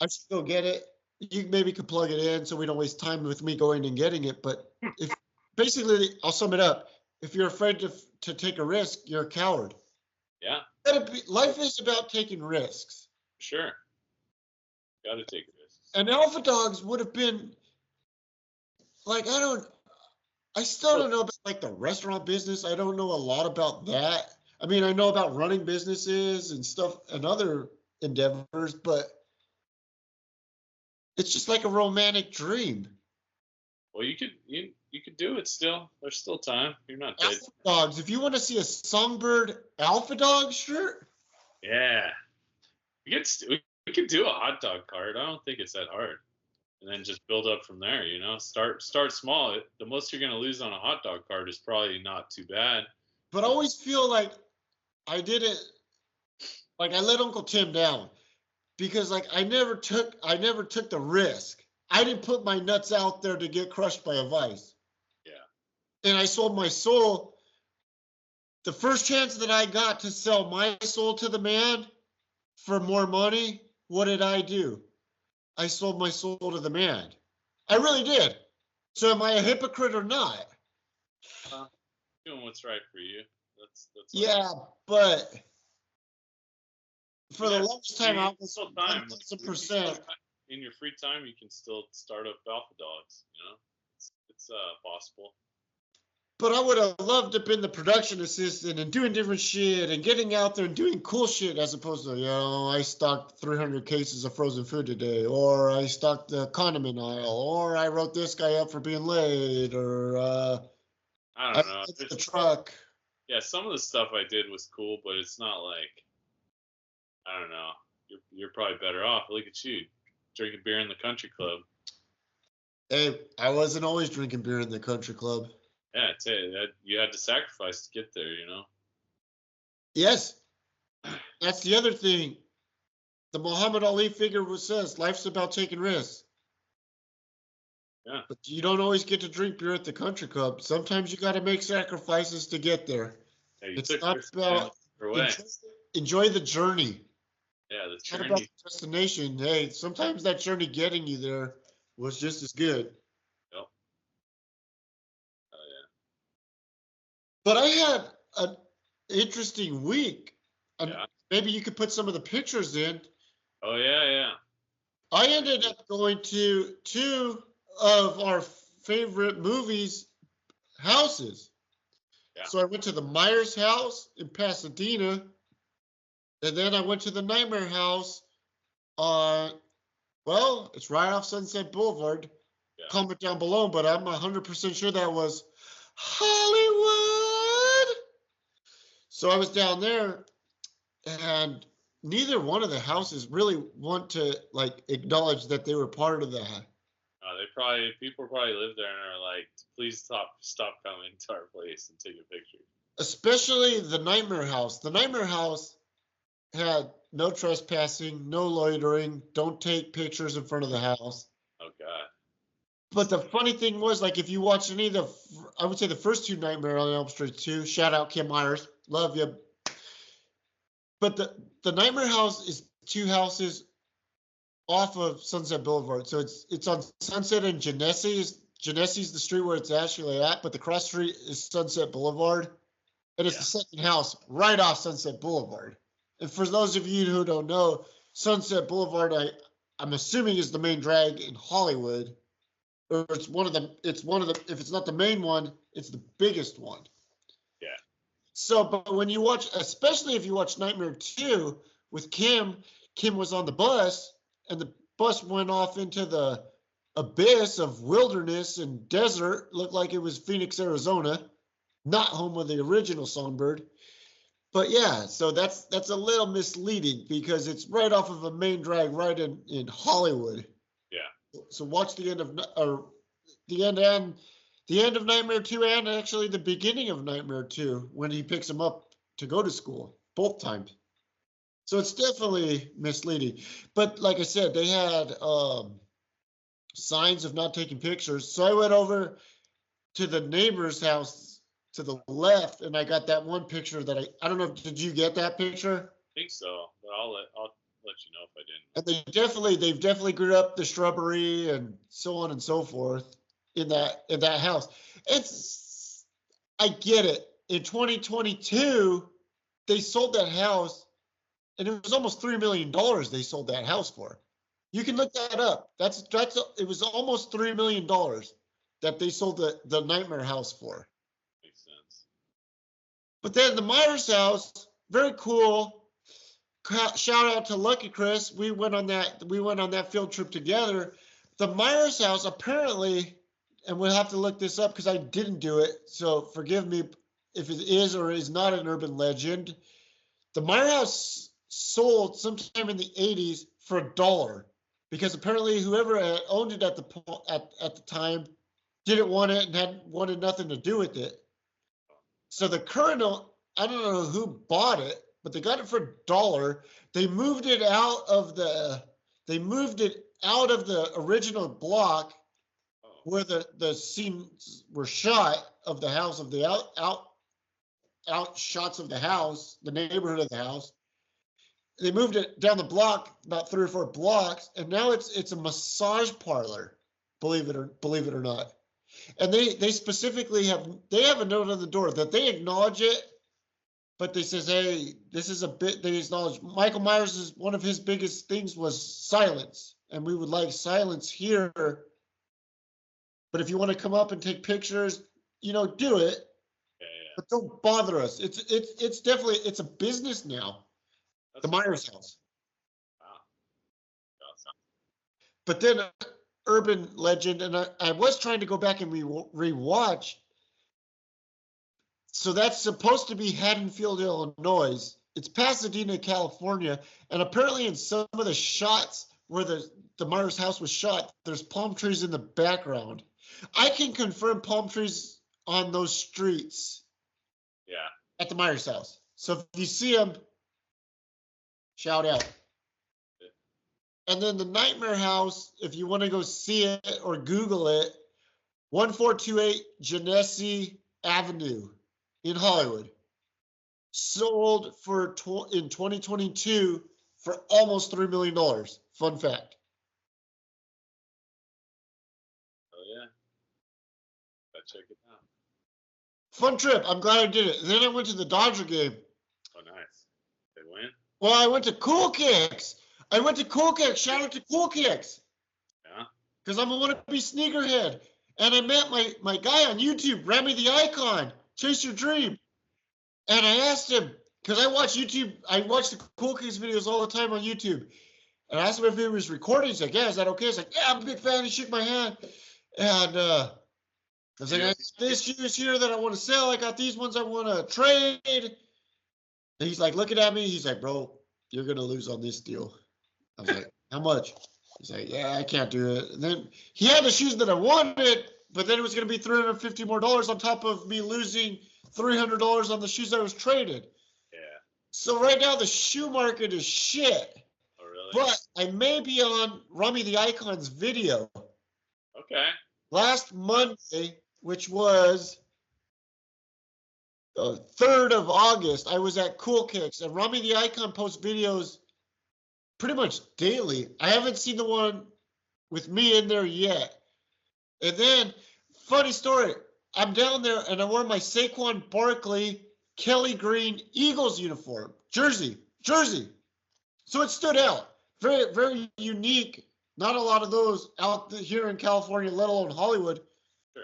I should go get it. You maybe could plug it in so we don't waste time with me going and getting it. But if basically, I'll sum it up. If you're afraid to take a risk, you're a coward. Yeah. Life is about taking risks. Sure. Got to take risks. And Alpha Dogs would have been like, I still don't know about like the restaurant business. I don't know a lot about that. I mean, I know about running businesses and stuff and other endeavors, but it's just like a romantic dream. Well, you could do it still. There's still time. You're not dead. Alpha Dogs. If you want to see a Songbird Alpha Dog shirt. Yeah. We could do a hot dog cart. I don't think it's that hard. And then just build up from there, you know. Start small. The most you're going to lose on a hot dog cart is probably not too bad. But I always feel like I did it, like I let Uncle Tim down because like I never took the risk. I didn't put my nuts out there to get crushed by a vice. Yeah. And I sold my soul. The first chance that I got to sell my soul to the man for more money, what did I do? I sold my soul to the man. I really did. So am I a hypocrite or not? Doing what's right for you. That's yeah, but for the longest time, I was 1,000%. In your free time, you can still start up Alpha Dogs. You know, it's possible. But I would have loved to have been the production assistant and doing different shit and getting out there and doing cool shit as opposed to, I stocked 300 cases of frozen food today, or I stocked the condiment aisle, or I wrote this guy up for being late, or I don't know. The truck. Yeah, some of the stuff I did was cool, but it's not like, I don't know. You're probably better off. Look at you, drinking beer in the country club. Hey, I wasn't always drinking beer in the country club. Yeah, I tell you, that you had to sacrifice to get there, you know? Yes. That's the other thing. The Muhammad Ali figure says life's about taking risks. Yeah. But you don't always get to drink beer at the country club. Sometimes you got to make sacrifices to get there. Yeah, it's not about enjoy the journey. Yeah, the It's journey. not about the destination. Hey, sometimes that journey getting you there was just as good. Yep. Oh, yeah. But I had an interesting week. Yeah. Maybe you could put some of the pictures in. Oh, yeah. I ended up going to two of our favorite movies houses. Yeah. So I went to the Myers house in Pasadena, and then I went to the Nightmare house on, well, it's right off Sunset Boulevard. Yeah. Comment down below, but I'm 100% sure that was Hollywood. So I was down there, and neither one of the houses really want to like acknowledge that they were part of that. People probably live there and are like, please stop coming to our place and take a picture. Especially the Nightmare house. The Nightmare house had no trespassing, no loitering, don't take pictures in front of the house. Oh God. But the funny thing was, like, if you watch any of the, I would say the first two Nightmare on Elm Street 2, shout out Kim Myers, love you. But the Nightmare house is two houses off of Sunset Boulevard. So it's on Sunset and Genesee. Genesee's the street where it's actually at, but the cross street is Sunset Boulevard. And it's the second house right off Sunset Boulevard. And for those of you who don't know, Sunset Boulevard, I'm assuming is the main drag in Hollywood. Or it's one of the, if it's not the main one, it's the biggest one. Yeah. So, but when you watch, especially if you watch Nightmare 2 with Kim was on the bus, and the bus went off into the abyss of wilderness and desert, looked like it was Phoenix, Arizona, not home of the original Songbird. But yeah, so that's a little misleading because it's right off of a main drag right in Hollywood. Yeah. So watch the end of Nightmare 2 and actually the beginning of Nightmare 2 when he picks him up to go to school, both times. So it's definitely misleading. But like I said, they had signs of not taking pictures. So I went over to the neighbor's house to the left, and I got that one picture that I don't know. Did you get that picture? I think so, but I'll let you know if I didn't. And they've definitely grew up the shrubbery and so on and so forth in that house. I get it. In 2022, they sold that house, and it was almost $3 million they sold that house for. You can look that up. It was almost $3 million that they sold the Nightmare house for. Makes sense. But then the Myers house, very cool. Shout out to Lucky Chris. We went on that field trip together. The Myers house apparently, and we'll have to look this up because I didn't do it, so forgive me if it is or is not an urban legend. The Myers house sold sometime in the 80s for $1 because apparently whoever owned it at the time didn't want it and wanted nothing to do with it. So the current, I don't know who bought it, but they got it for $1. They moved it out of the original block where the scenes were shot of the house, of the out shots of the house, the neighborhood of the house. They moved it down the block, about 3 or 4 blocks, and now it's a massage parlor, believe it or not. And they specifically have a note on the door that they acknowledge it, but they says, hey, this is a bit, they acknowledge Michael Myers' one of his biggest things was silence, and we would like silence here. But if you want to come up and take pictures, do it. Yeah. But don't bother us. It's definitely, it's a business now. The Myers house. Wow. Awesome. But then urban legend, and I was trying to go back and rewatch. So that's supposed to be Haddonfield, Illinois. It's Pasadena, California, and apparently in some of the shots where the Myers house was shot, there's palm trees in the background. I can confirm palm trees on those streets. Yeah. At the Myers house. So if you see them, shout out. And then the Nightmare house, if you want to go see it or Google it, 1428 Genesee Avenue in Hollywood. Sold in 2022 for almost $3 million. Fun fact. Oh yeah. Gotta check it out. Fun trip. I'm glad I did it. Then I went to the Dodger game. Oh nice. They win? Well, I went to Cool Kicks. Shout out to Cool Kicks. Yeah. Because I'm a wannabe sneakerhead. And I met my guy on YouTube, Remy the Icon, Chase Your Dream. And I asked him, because I watch the Cool Kids videos all the time on YouTube. And I asked him if he was recording. He's like, yeah, is that okay? He's like, yeah, I'm a big fan. He shook my hand. And I was like, I got this shoes here that I want to sell. I got these ones I want to trade. And he's like looking at me. He's like, bro, you're going to lose on this deal. I was like, how much? He's like, yeah, I can't do it. And then he had the shoes that I wanted, but then it was going to be $350 more on top of me losing $300 on the shoes I was traded. Yeah. So right now the shoe market is shit. Oh, really? But I may be on Rummy the Icon's video. Okay. Last Monday, which was the 3rd of August, I was at Cool Kicks, and Rummy the Icon posts videos pretty much daily. I haven't seen the one with me in there yet. And then, funny story, I'm down there and I wore my Saquon Barkley Kelly Green Eagles uniform, jersey. So it stood out. Very, very unique. Not a lot of those out here in California, let alone Hollywood. Sure.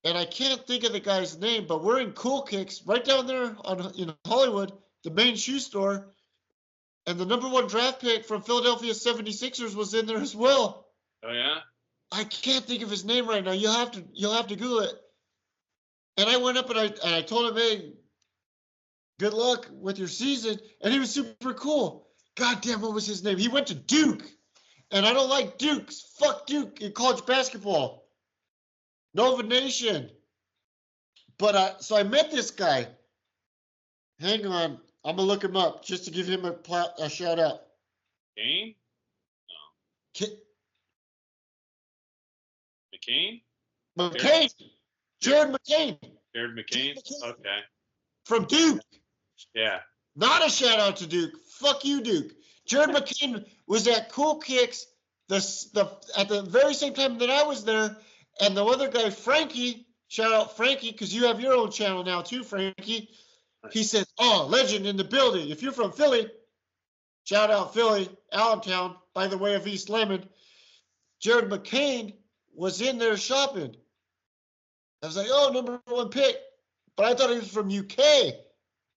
And I can't think of the guy's name, but we're in Cool Kicks right down there in Hollywood, the main shoe store. And the #1 draft pick from Philadelphia 76ers was in there as well. Oh, yeah? I can't think of his name right now. You'll have to Google it. And I went up and I told him, hey, good luck with your season. And he was super cool. God damn, what was his name? He went to Duke. And I don't like Dukes. Fuck Duke in college basketball. Nova Nation. But so I met this guy. Hang on. I'm going to look him up just to give him a shout out. Kane? No. McCain? McCain. Jared McCain. Jared McCain? Okay. From Duke. Yeah. Not a shout out to Duke. Fuck you, Duke. Jared McCain was at Cool Kicks at the very same time that I was there. And the other guy, Frankie, shout out Frankie, because you have your own channel now too, Frankie. He said, oh, legend in the building. If you're from Philly, shout out Philly, Allentown, by the way of East Lemon. Jared McCain was in there shopping. I was like, oh, #1 pick. But I thought he was from UK.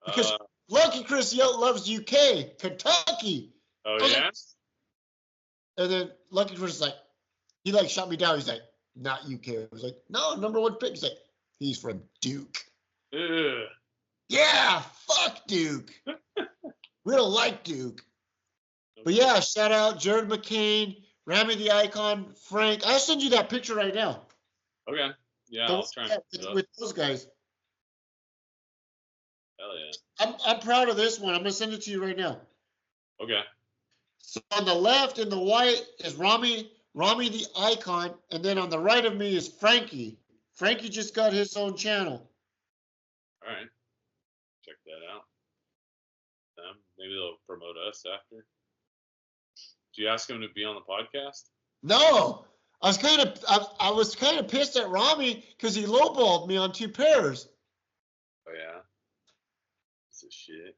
Because Lucky Chris loves UK, Kentucky. Oh, yeah? And then Lucky Chris is like, he shot me down. He's like, not UK. I was like, no, #1 pick. He's like, he's from Duke. Ugh. Yeah, fuck Duke. We don't like Duke. But yeah, shout out Jared McCain, Ramy the Icon, Frank. I'll send you that picture right now. Okay. Yeah, I'll try with those guys. Hell yeah. I'm proud of this one. I'm gonna send it to you right now. Okay. So on the left in the white is Ramy the Icon, and then on the right of me is Frankie. Frankie just got his own channel. All right. Check that out. Maybe they'll promote us after. Did you ask him to be on the podcast? No. I was kind of pissed at Ramy because he lowballed me on 2 pairs. Oh yeah. Piece of shit.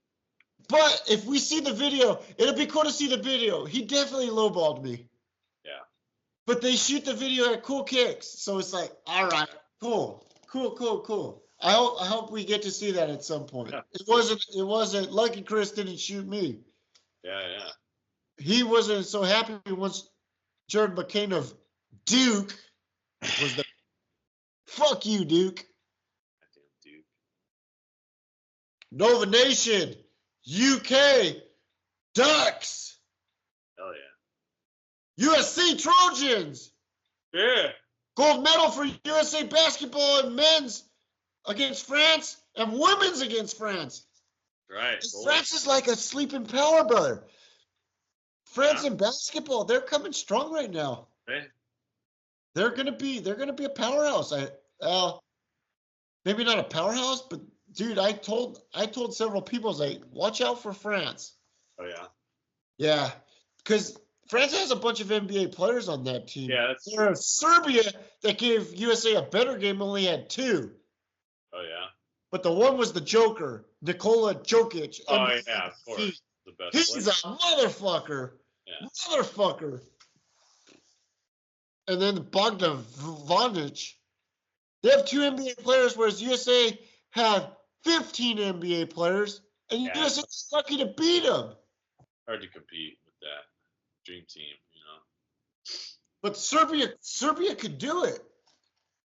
But if we see the video, it'll be cool to see the video. He definitely lowballed me. Yeah. But they shoot the video at Cool Kicks, so it's like, all right, cool. I hope we get to see that at some point. Yeah. It wasn't Lucky Chris didn't shoot me. Yeah. He wasn't so happy once Jared McCain of Duke was the fuck you, Duke. Goddamn Duke. Nova Nation, UK, Ducks. Hell yeah. USC Trojans. Yeah. Gold medal for USA basketball and men's against France and women's against France. Right. France is like a sleeping power, brother. France in basketball, they're coming strong right now. Right. They're gonna be a powerhouse. Maybe not a powerhouse, but dude, I told several people, I was like, watch out for France. Oh yeah. Yeah, because France has a bunch of NBA players on that team. Yeah, that's true. Serbia that gave USA a better game only had 2. Oh yeah. But the one was the Joker, Nikola Jokic. Oh yeah, of course. The best He's a motherfucker. Yeah. Motherfucker. and then Bogdanovich. They have 2 NBA players, whereas USA have 15 NBA players, and USA is lucky to beat them. Hard to compete with that dream team, you know. But Serbia could do it.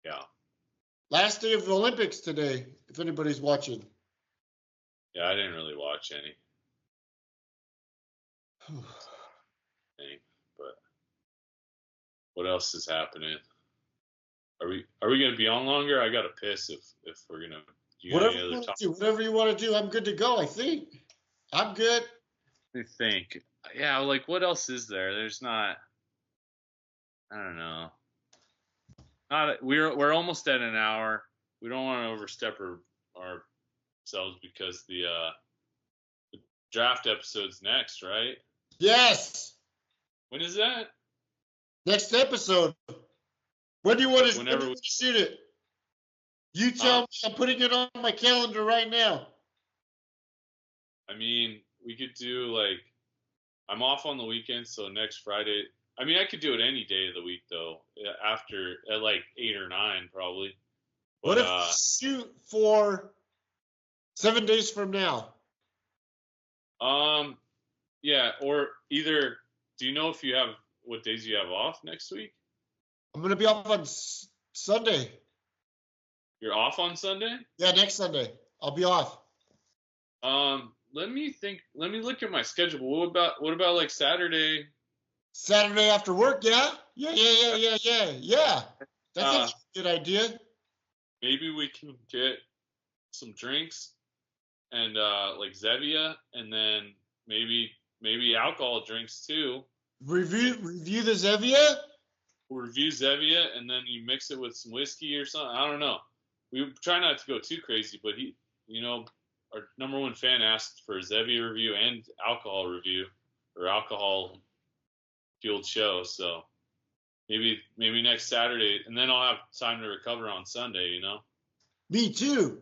Yeah. Last day of the Olympics today, if anybody's watching. Yeah, I didn't really watch any. But what else is happening? Are we gonna be on longer? I gotta piss if we're gonna do Whatever any you other want topic. to do, whatever you want to do, I'm good to go. I think I'm good. Let me think. Yeah, like what else is there? There's not. I don't know. We're almost at an hour. We don't want to overstep ourselves because the draft episode's next, right? Yes. When is that? Next episode. When do you want to shoot it? You tell me. I'm putting it on my calendar right now. I mean, we could do like, I'm off on the weekend, so next Friday. I mean, I could do it any day of the week though. After at like 8 or 9 probably. But, what if we shoot for 7 days from now? Yeah, or either. Do you know if you have what days you have off next week? I'm gonna be off on Sunday. You're off on Sunday? Yeah, next Sunday. I'll be off. Let me think. Let me look at my schedule. What about like Saturday? Saturday after work? Yeah. That's a good idea. Maybe we can get some drinks and like Zevia, and then maybe alcohol drinks too. Review the Zevia. Review Zevia, and then you mix it with some whiskey or something. I don't know. We try not to go too crazy, but our number one fan asked for a Zevia review and alcohol review or alcohol fueled show. So maybe next Saturday, and then I'll have time to recover on Sunday. You know. Me too.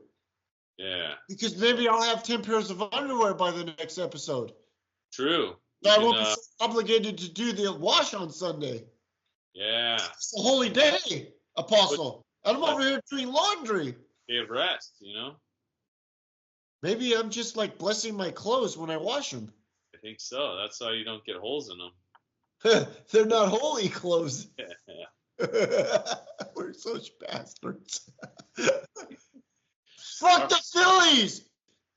Yeah. Because maybe I'll have 10 pairs of underwear by the next episode. True. I won't be so obligated to do the wash on Sunday. Yeah. It's a holy day, Apostle. And I'm over here doing laundry. Day of rest, you know? Maybe I'm just like blessing my clothes when I wash them. I think so. That's how you don't get holes in them. They're not holy clothes. Yeah. We're such bastards. Fuck the Phillies!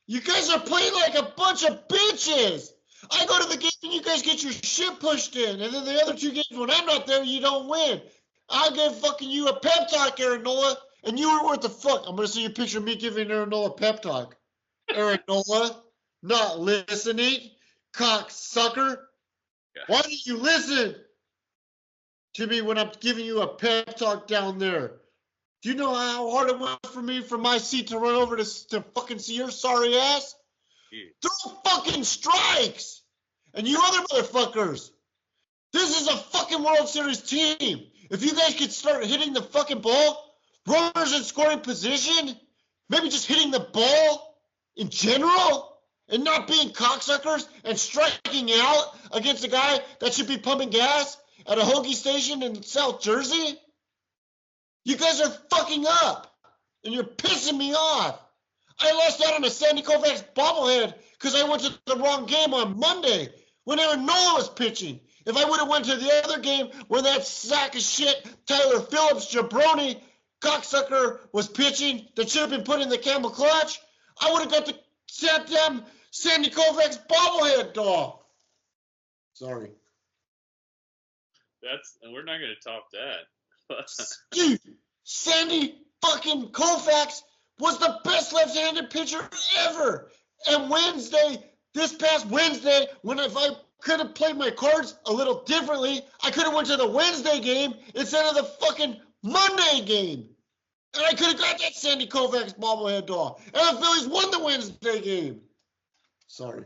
You guys are playing like a bunch of bitches! I go to the game and you guys get your shit pushed in, and then the other 2 games when I'm not there, you don't win. I'll give fucking you a pep talk, Aaron Nola, and you were worth the fuck. I'm gonna see a picture of me giving Aaron Nola a pep talk. Aaron Nola, not listening, cocksucker. Yeah. Why didn't you listen to me when I'm giving you a pep talk down there? Do you know how hard it was for me from my seat to run over to fucking see your sorry ass? Throw fucking strikes! And you other motherfuckers, this is a fucking World Series team. If you guys could start hitting the fucking ball, runners in scoring position, maybe just hitting the ball in general, and not being cocksuckers and striking out against a guy that should be pumping gas at a hoagie station in South Jersey. You guys are fucking up, and you're pissing me off. I lost out on a Sandy Koufax bobblehead because I went to the wrong game on Monday when Aaron Nola was pitching. If I would have went to the other game where that sack of shit Tyler Phillips jabroni cocksucker was pitching that should have been put in the camel clutch, I would have got the damn Sandy Koufax bobblehead dog. Sorry. We're not gonna top that. Dude, Sandy fucking Koufax was the best left-handed pitcher ever. And this past Wednesday, if I could have played my cards a little differently, I could have went to the Wednesday game instead of the fucking Monday game. And I could have got that Sandy Koufax bobblehead dog. And the Phillies won the Wednesday game. Sorry.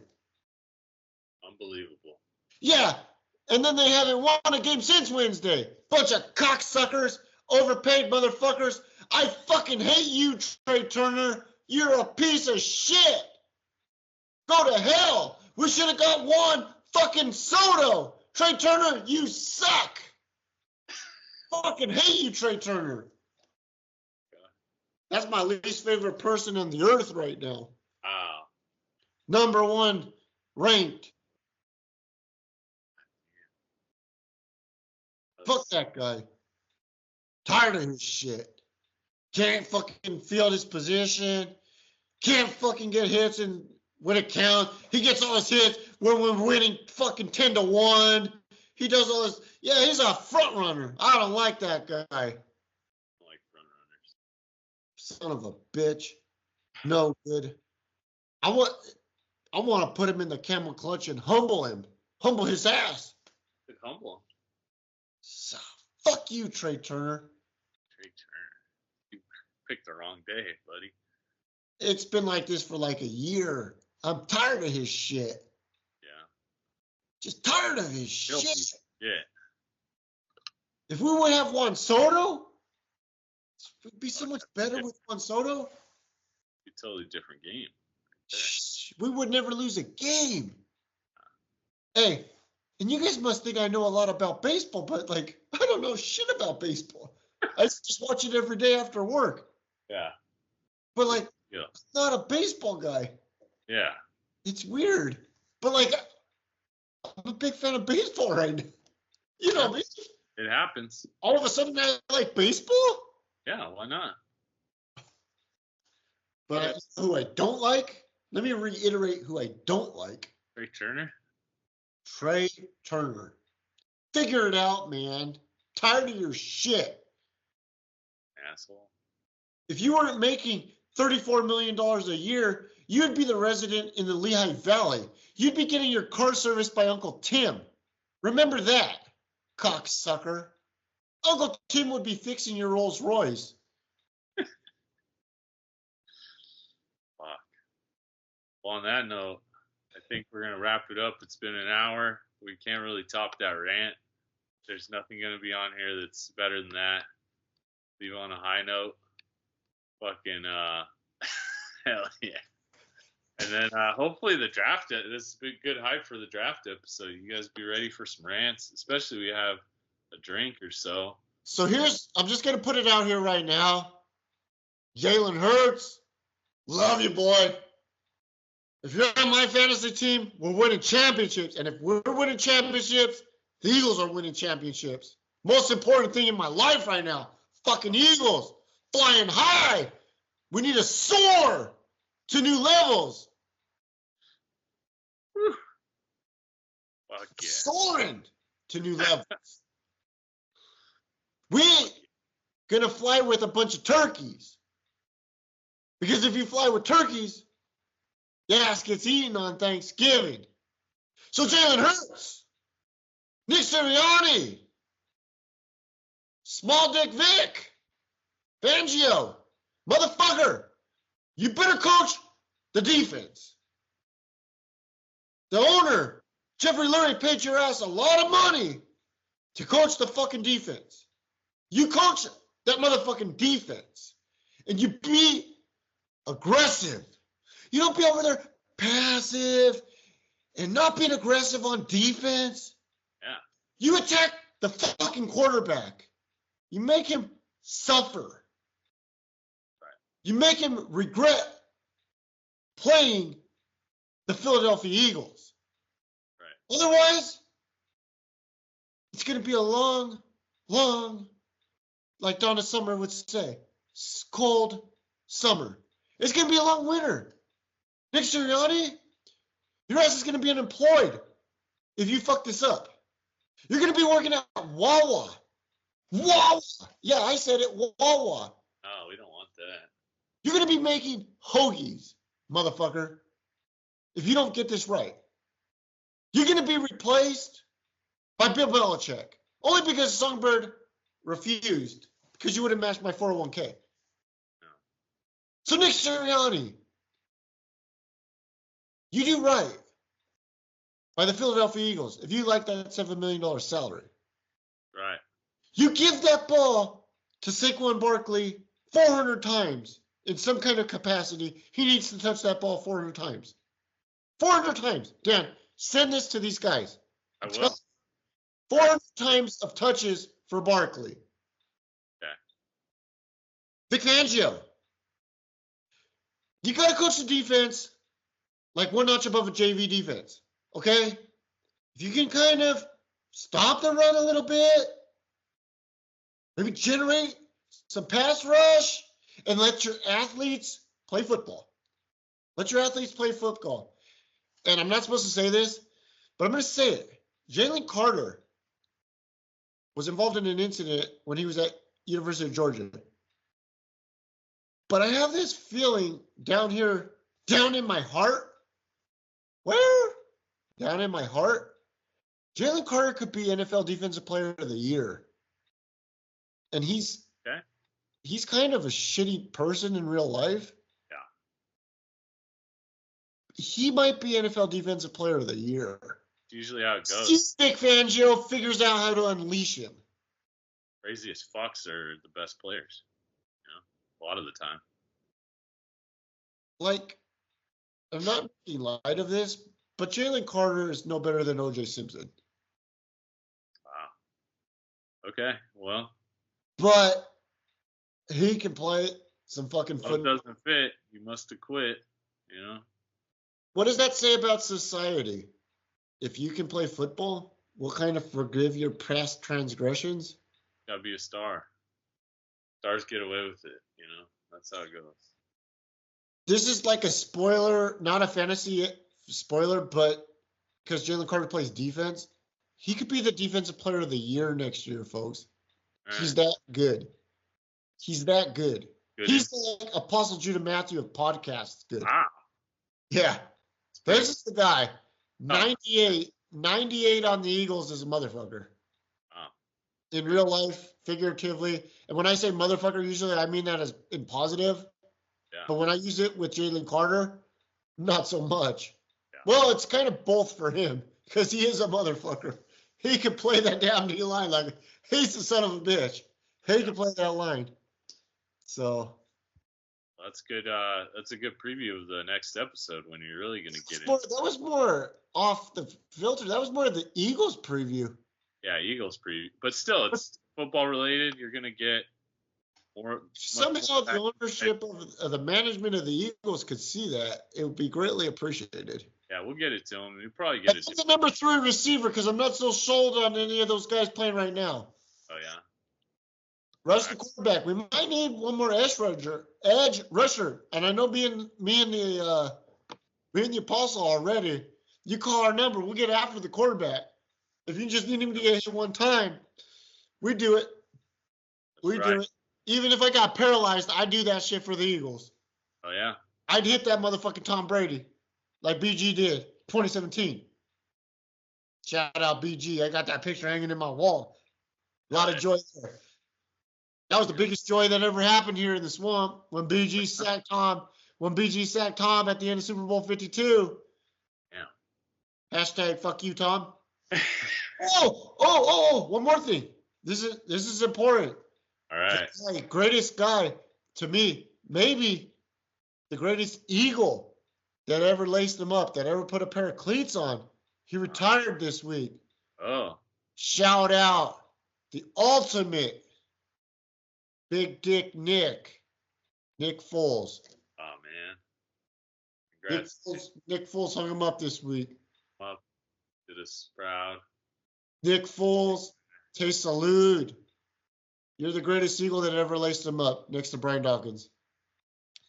Unbelievable. Yeah. And then they haven't won a game since Wednesday. Bunch of cocksuckers, overpaid motherfuckers. I fucking hate you, Trey Turner. You're a piece of shit. Go to hell. We should have got Juan fucking Soto. Trey Turner, you suck. fucking hate you, Trey Turner. That's my least favorite person on the earth right now. Wow. Number one ranked. Fuck that guy. Tired of his shit. Can't fucking field his position. Can't fucking get hits and when it counts. He gets all his hits when we're winning fucking 10-1. He does all this. Yeah, he's a front runner. I don't like that guy. I like front runners. Son of a bitch. No good. I want to put him in the camel clutch and humble him. Humble his ass. Good humble him. So, fuck you, Trey Turner. Trey Turner. You picked the wrong day, buddy. It's been like this for like a year. I'm tired of his shit. Yeah. Just tired of his shit. Yeah. If we would have Juan Soto, it'd be so much better with Juan Soto. Be a totally different game. We would never lose a game. Hey, and you guys must think I know a lot about baseball, but like, I don't know shit about baseball. I just watch it every day after work. Yeah. But like, Yeah. I'm not a baseball guy. Yeah. It's weird. But like, I'm a big fan of baseball right now. You know, It happens. all of a sudden I like baseball? Yeah, why not? But who I don't like, let me reiterate who I don't like. Trey Turner? Trey Turner. Figure it out, man. Tired of your shit. Asshole. If you weren't making $34 million a year, you'd be the resident in the Lehigh Valley. You'd be getting your car serviced by Uncle Tim. Remember that, cocksucker. Uncle Tim would be fixing your Rolls Royce. Fuck. Well, on that note, I think we're going to wrap it up. It's been an hour. We can't really top that rant. There's nothing going to be on here that's better than that. Leave on a high note. Fucking, hell yeah. And then hopefully the draft, this has been good hype for the draft episode. You guys be ready for some rants, especially we have a drink or so. So I'm just going to put it out here right now. Jalen Hurts, love you, boy. If you're on my fantasy team, we're winning championships. And if we're winning championships, the Eagles are winning championships. Most important thing in my life right now, fucking Eagles, flying high. We need to soar to new levels. Whew. Fuck yeah. Soaring to new levels. We ain't gonna fly with a bunch of turkeys. Because if you fly with turkeys, your ass gets eaten on Thanksgiving. So Jalen Hurts, Nick Sirianni, Small Dick Vic, Fangio, motherfucker, you better coach the defense. The owner, Jeffrey Lurie, paid your ass a lot of money to coach the fucking defense. You coach that motherfucking defense, and you be aggressive. You don't be over there passive and not being aggressive on defense. Yeah. You attack the fucking quarterback. You make him suffer. Right. You make him regret playing the Philadelphia Eagles. Right. Otherwise, it's going to be a long, like Donna Summer would say, cold summer. It's going to be a long winter. Nick Sirianni, your ass is going to be unemployed if you fuck this up. You're going to be working at Wawa. Wawa. Yeah, I said it, Wawa. Oh, we don't want that. You're going to be making hoagies, motherfucker, if you don't get this right. You're going to be replaced by Bill Belichick. Only because Songbird refused, because you would have matched my 401k. No. So Nick Sirianni, you do right by the Philadelphia Eagles if you like that $7 million salary. Right. You give that ball to Saquon Barkley 400 times in some kind of capacity. He needs to touch that ball 400 times. 400 times. Dan, send this to these guys. I will. 400 times of touches for Barkley. Vic Fangio. You got to coach the defense like one notch above a JV defense, okay? If you can kind of stop the run a little bit, maybe generate some pass rush, and let your athletes play football. Let your athletes play football. And I'm not supposed to say this, but I'm going to say it. Jalen Carter was involved in an incident when he was at University of Georgia. But I have this feeling down here, down in my heart. Where? Down in my heart. Jalen Carter could be NFL Defensive Player of the Year. And he's kind of a shitty person in real life. Yeah. He might be NFL Defensive Player of the Year. It's usually how it goes. Vic Fangio figures out how to unleash him. Craziest fucks are the best players. A lot of the time. Like, I'm not making light of this, but Jalen Carter is no better than O.J. Simpson. Wow. Okay, well. But he can play some fucking football. If it doesn't fit, you must have quit, What does that say about society? If you can play football, we'll kind of forgive your past transgressions. Gotta be a star. Stars get away with it, That's how it goes. This is like a spoiler, not a fantasy spoiler, but because Jalen Carter plays defense, he could be the Defensive Player of the Year next year, folks. Right. He's that good. He's that good. He's like Apostle Judah Matthew of podcasts. Good. Wow. Yeah. This is the guy. 98 on the Eagles is a motherfucker. Wow. In real life, figuratively. And when I say motherfucker, usually I mean that as in positive. Yeah. But when I use it with Jalen Carter, not so much. Yeah. Well, it's kind of both for him because he is a motherfucker. He can play that damn D line like he's the son of a bitch. He can play that line. So that's good. That's a good preview of the next episode when you're really going to get it. That was more off the filter. That was more of the Eagles preview. Yeah, Eagles preview. But still, it's football related. You're going to get more. Somehow the ownership of the management of the Eagles could see that. It would be greatly appreciated. Yeah, we'll get it to him. We'll probably get it to him. The number 3 receiver because I'm not so sold on any of those guys playing right now. Oh, yeah. Rush the quarterback. We might need one more edge rusher. And I know me and the Apostle already. You call our number, we'll get after the quarterback. If you just need him to get hit one time, we do it. We do it. Even if I got paralyzed, I do that shit for the Eagles. Oh yeah. I'd hit that motherfucking Tom Brady, like BG did, 2017. Shout out BG. I got that picture hanging in my wall. A lot of joy there. That was the biggest joy that ever happened here in the swamp when BG sacked Tom. When BG sacked Tom at the end of Super Bowl 52. Yeah. Hashtag fuck you, Tom. Oh! One more thing. This is important. All right. The greatest guy to me, maybe the greatest Eagle that ever laced them up, that ever put a pair of cleats on. He retired this week. Oh. Shout out the ultimate Big Dick Nick Foles. Oh, man. Congrats. Nick Foles hung him up this week. Up. Did us proud. Nick Foles, te salud. You're the greatest Eagle that ever laced him up next to Brian Dawkins.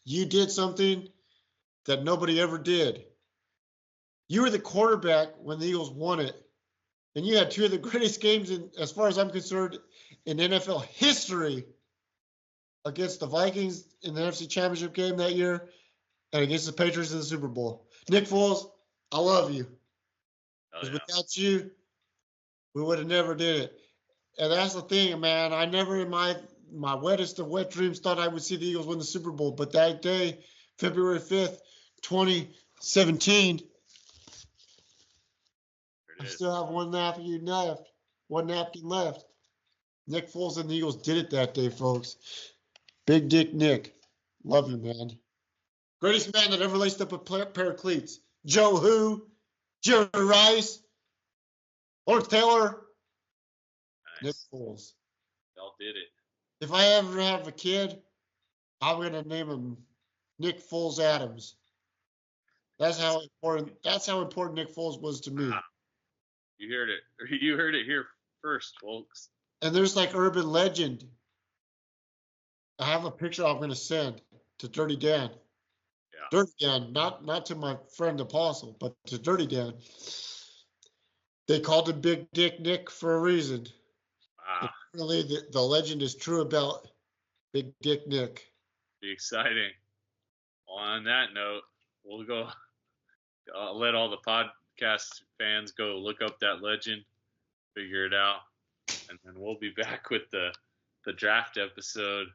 You did something that nobody ever did. You were the quarterback when the Eagles won it. And you had 2 of the greatest games, as far as I'm concerned, in NFL history against the Vikings in the NFC Championship game that year and against the Patriots in the Super Bowl. Nick Foles, I love you. Because without you, we would have never did it. And that's the thing, man. I never in my wettest of wet dreams thought I would see the Eagles win the Super Bowl. But that day, February 5th, 2017, I still have one napkin left. Nick Foles and the Eagles did it that day, folks. Big Dick Nick. Love you, man. Greatest man that ever laced up a pair of cleats. Joe Who, Jerry Rice, Lawrence Taylor, nice. Nick Foles. Y'all did it. If I ever have a kid, I'm going to name him Nick Foles Adams. That's how important Nick Foles was to me. You heard it. You heard it here first, folks. And there's like urban legend. I have a picture I'm going to send to Dirty Dan. Yeah. Dirty Dan, not to my friend Apostle, but to Dirty Dan. They called him Big Dick Nick for a reason. Wow. Really, the legend is true about Big Dick Nick. Be exciting. Well, on that note, we'll go. Let all the podcast fans go look up that legend, figure it out, and then we'll be back with the draft episode.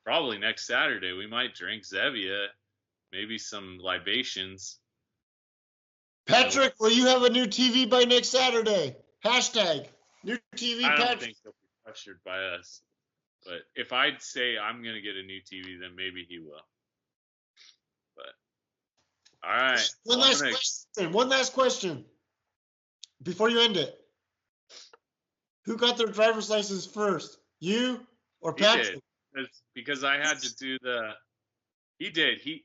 Probably next Saturday. We might drink Zevia, maybe some libations. Patrick, will you have a new TV by next Saturday? Hashtag new TV. I don't Patrick. think he'll be pressured by us. But if I'd say I'm going to get a new TV, then maybe he will. But, all right. One last question. Before you end it. Who got their driver's license first? You or Patrick? He did. Because I had to do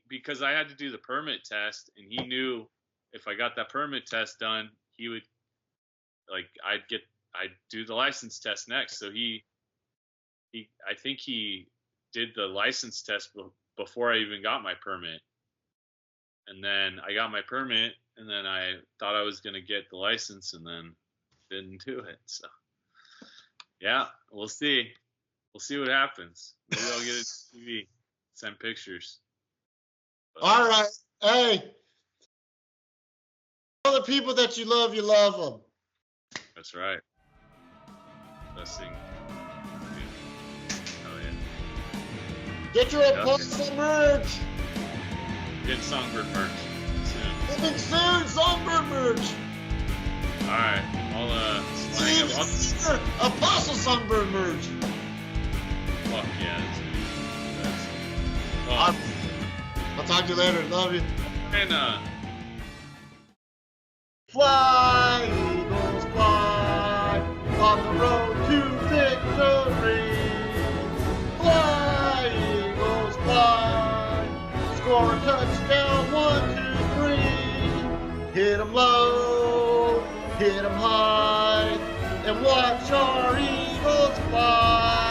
because I had to do the permit test, and he knew if I got that permit test done, he would, I'd do the license test next. So I think he did the license test before I even got my permit. And then I got my permit, and then I thought I was going to get the license, and then didn't do it. So, yeah, we'll see. We'll see what happens. Maybe I'll get a TV, send pictures. But, all right. Hey, all the people that you love them. That's right. Best thing. Oh, yeah. Get your Apostle merch. Get Songbird merch soon. Coming soon, Songbird merch. All right. I'll Apostle Songbird merch. Fuck yeah. I'll talk to you later. Love you. And fly, Eagles, fly on the road to victory. Fly, Eagles, fly. Score a touchdown, 1, 2, 3. Hit 'em low, hit 'em high, and watch our Eagles fly.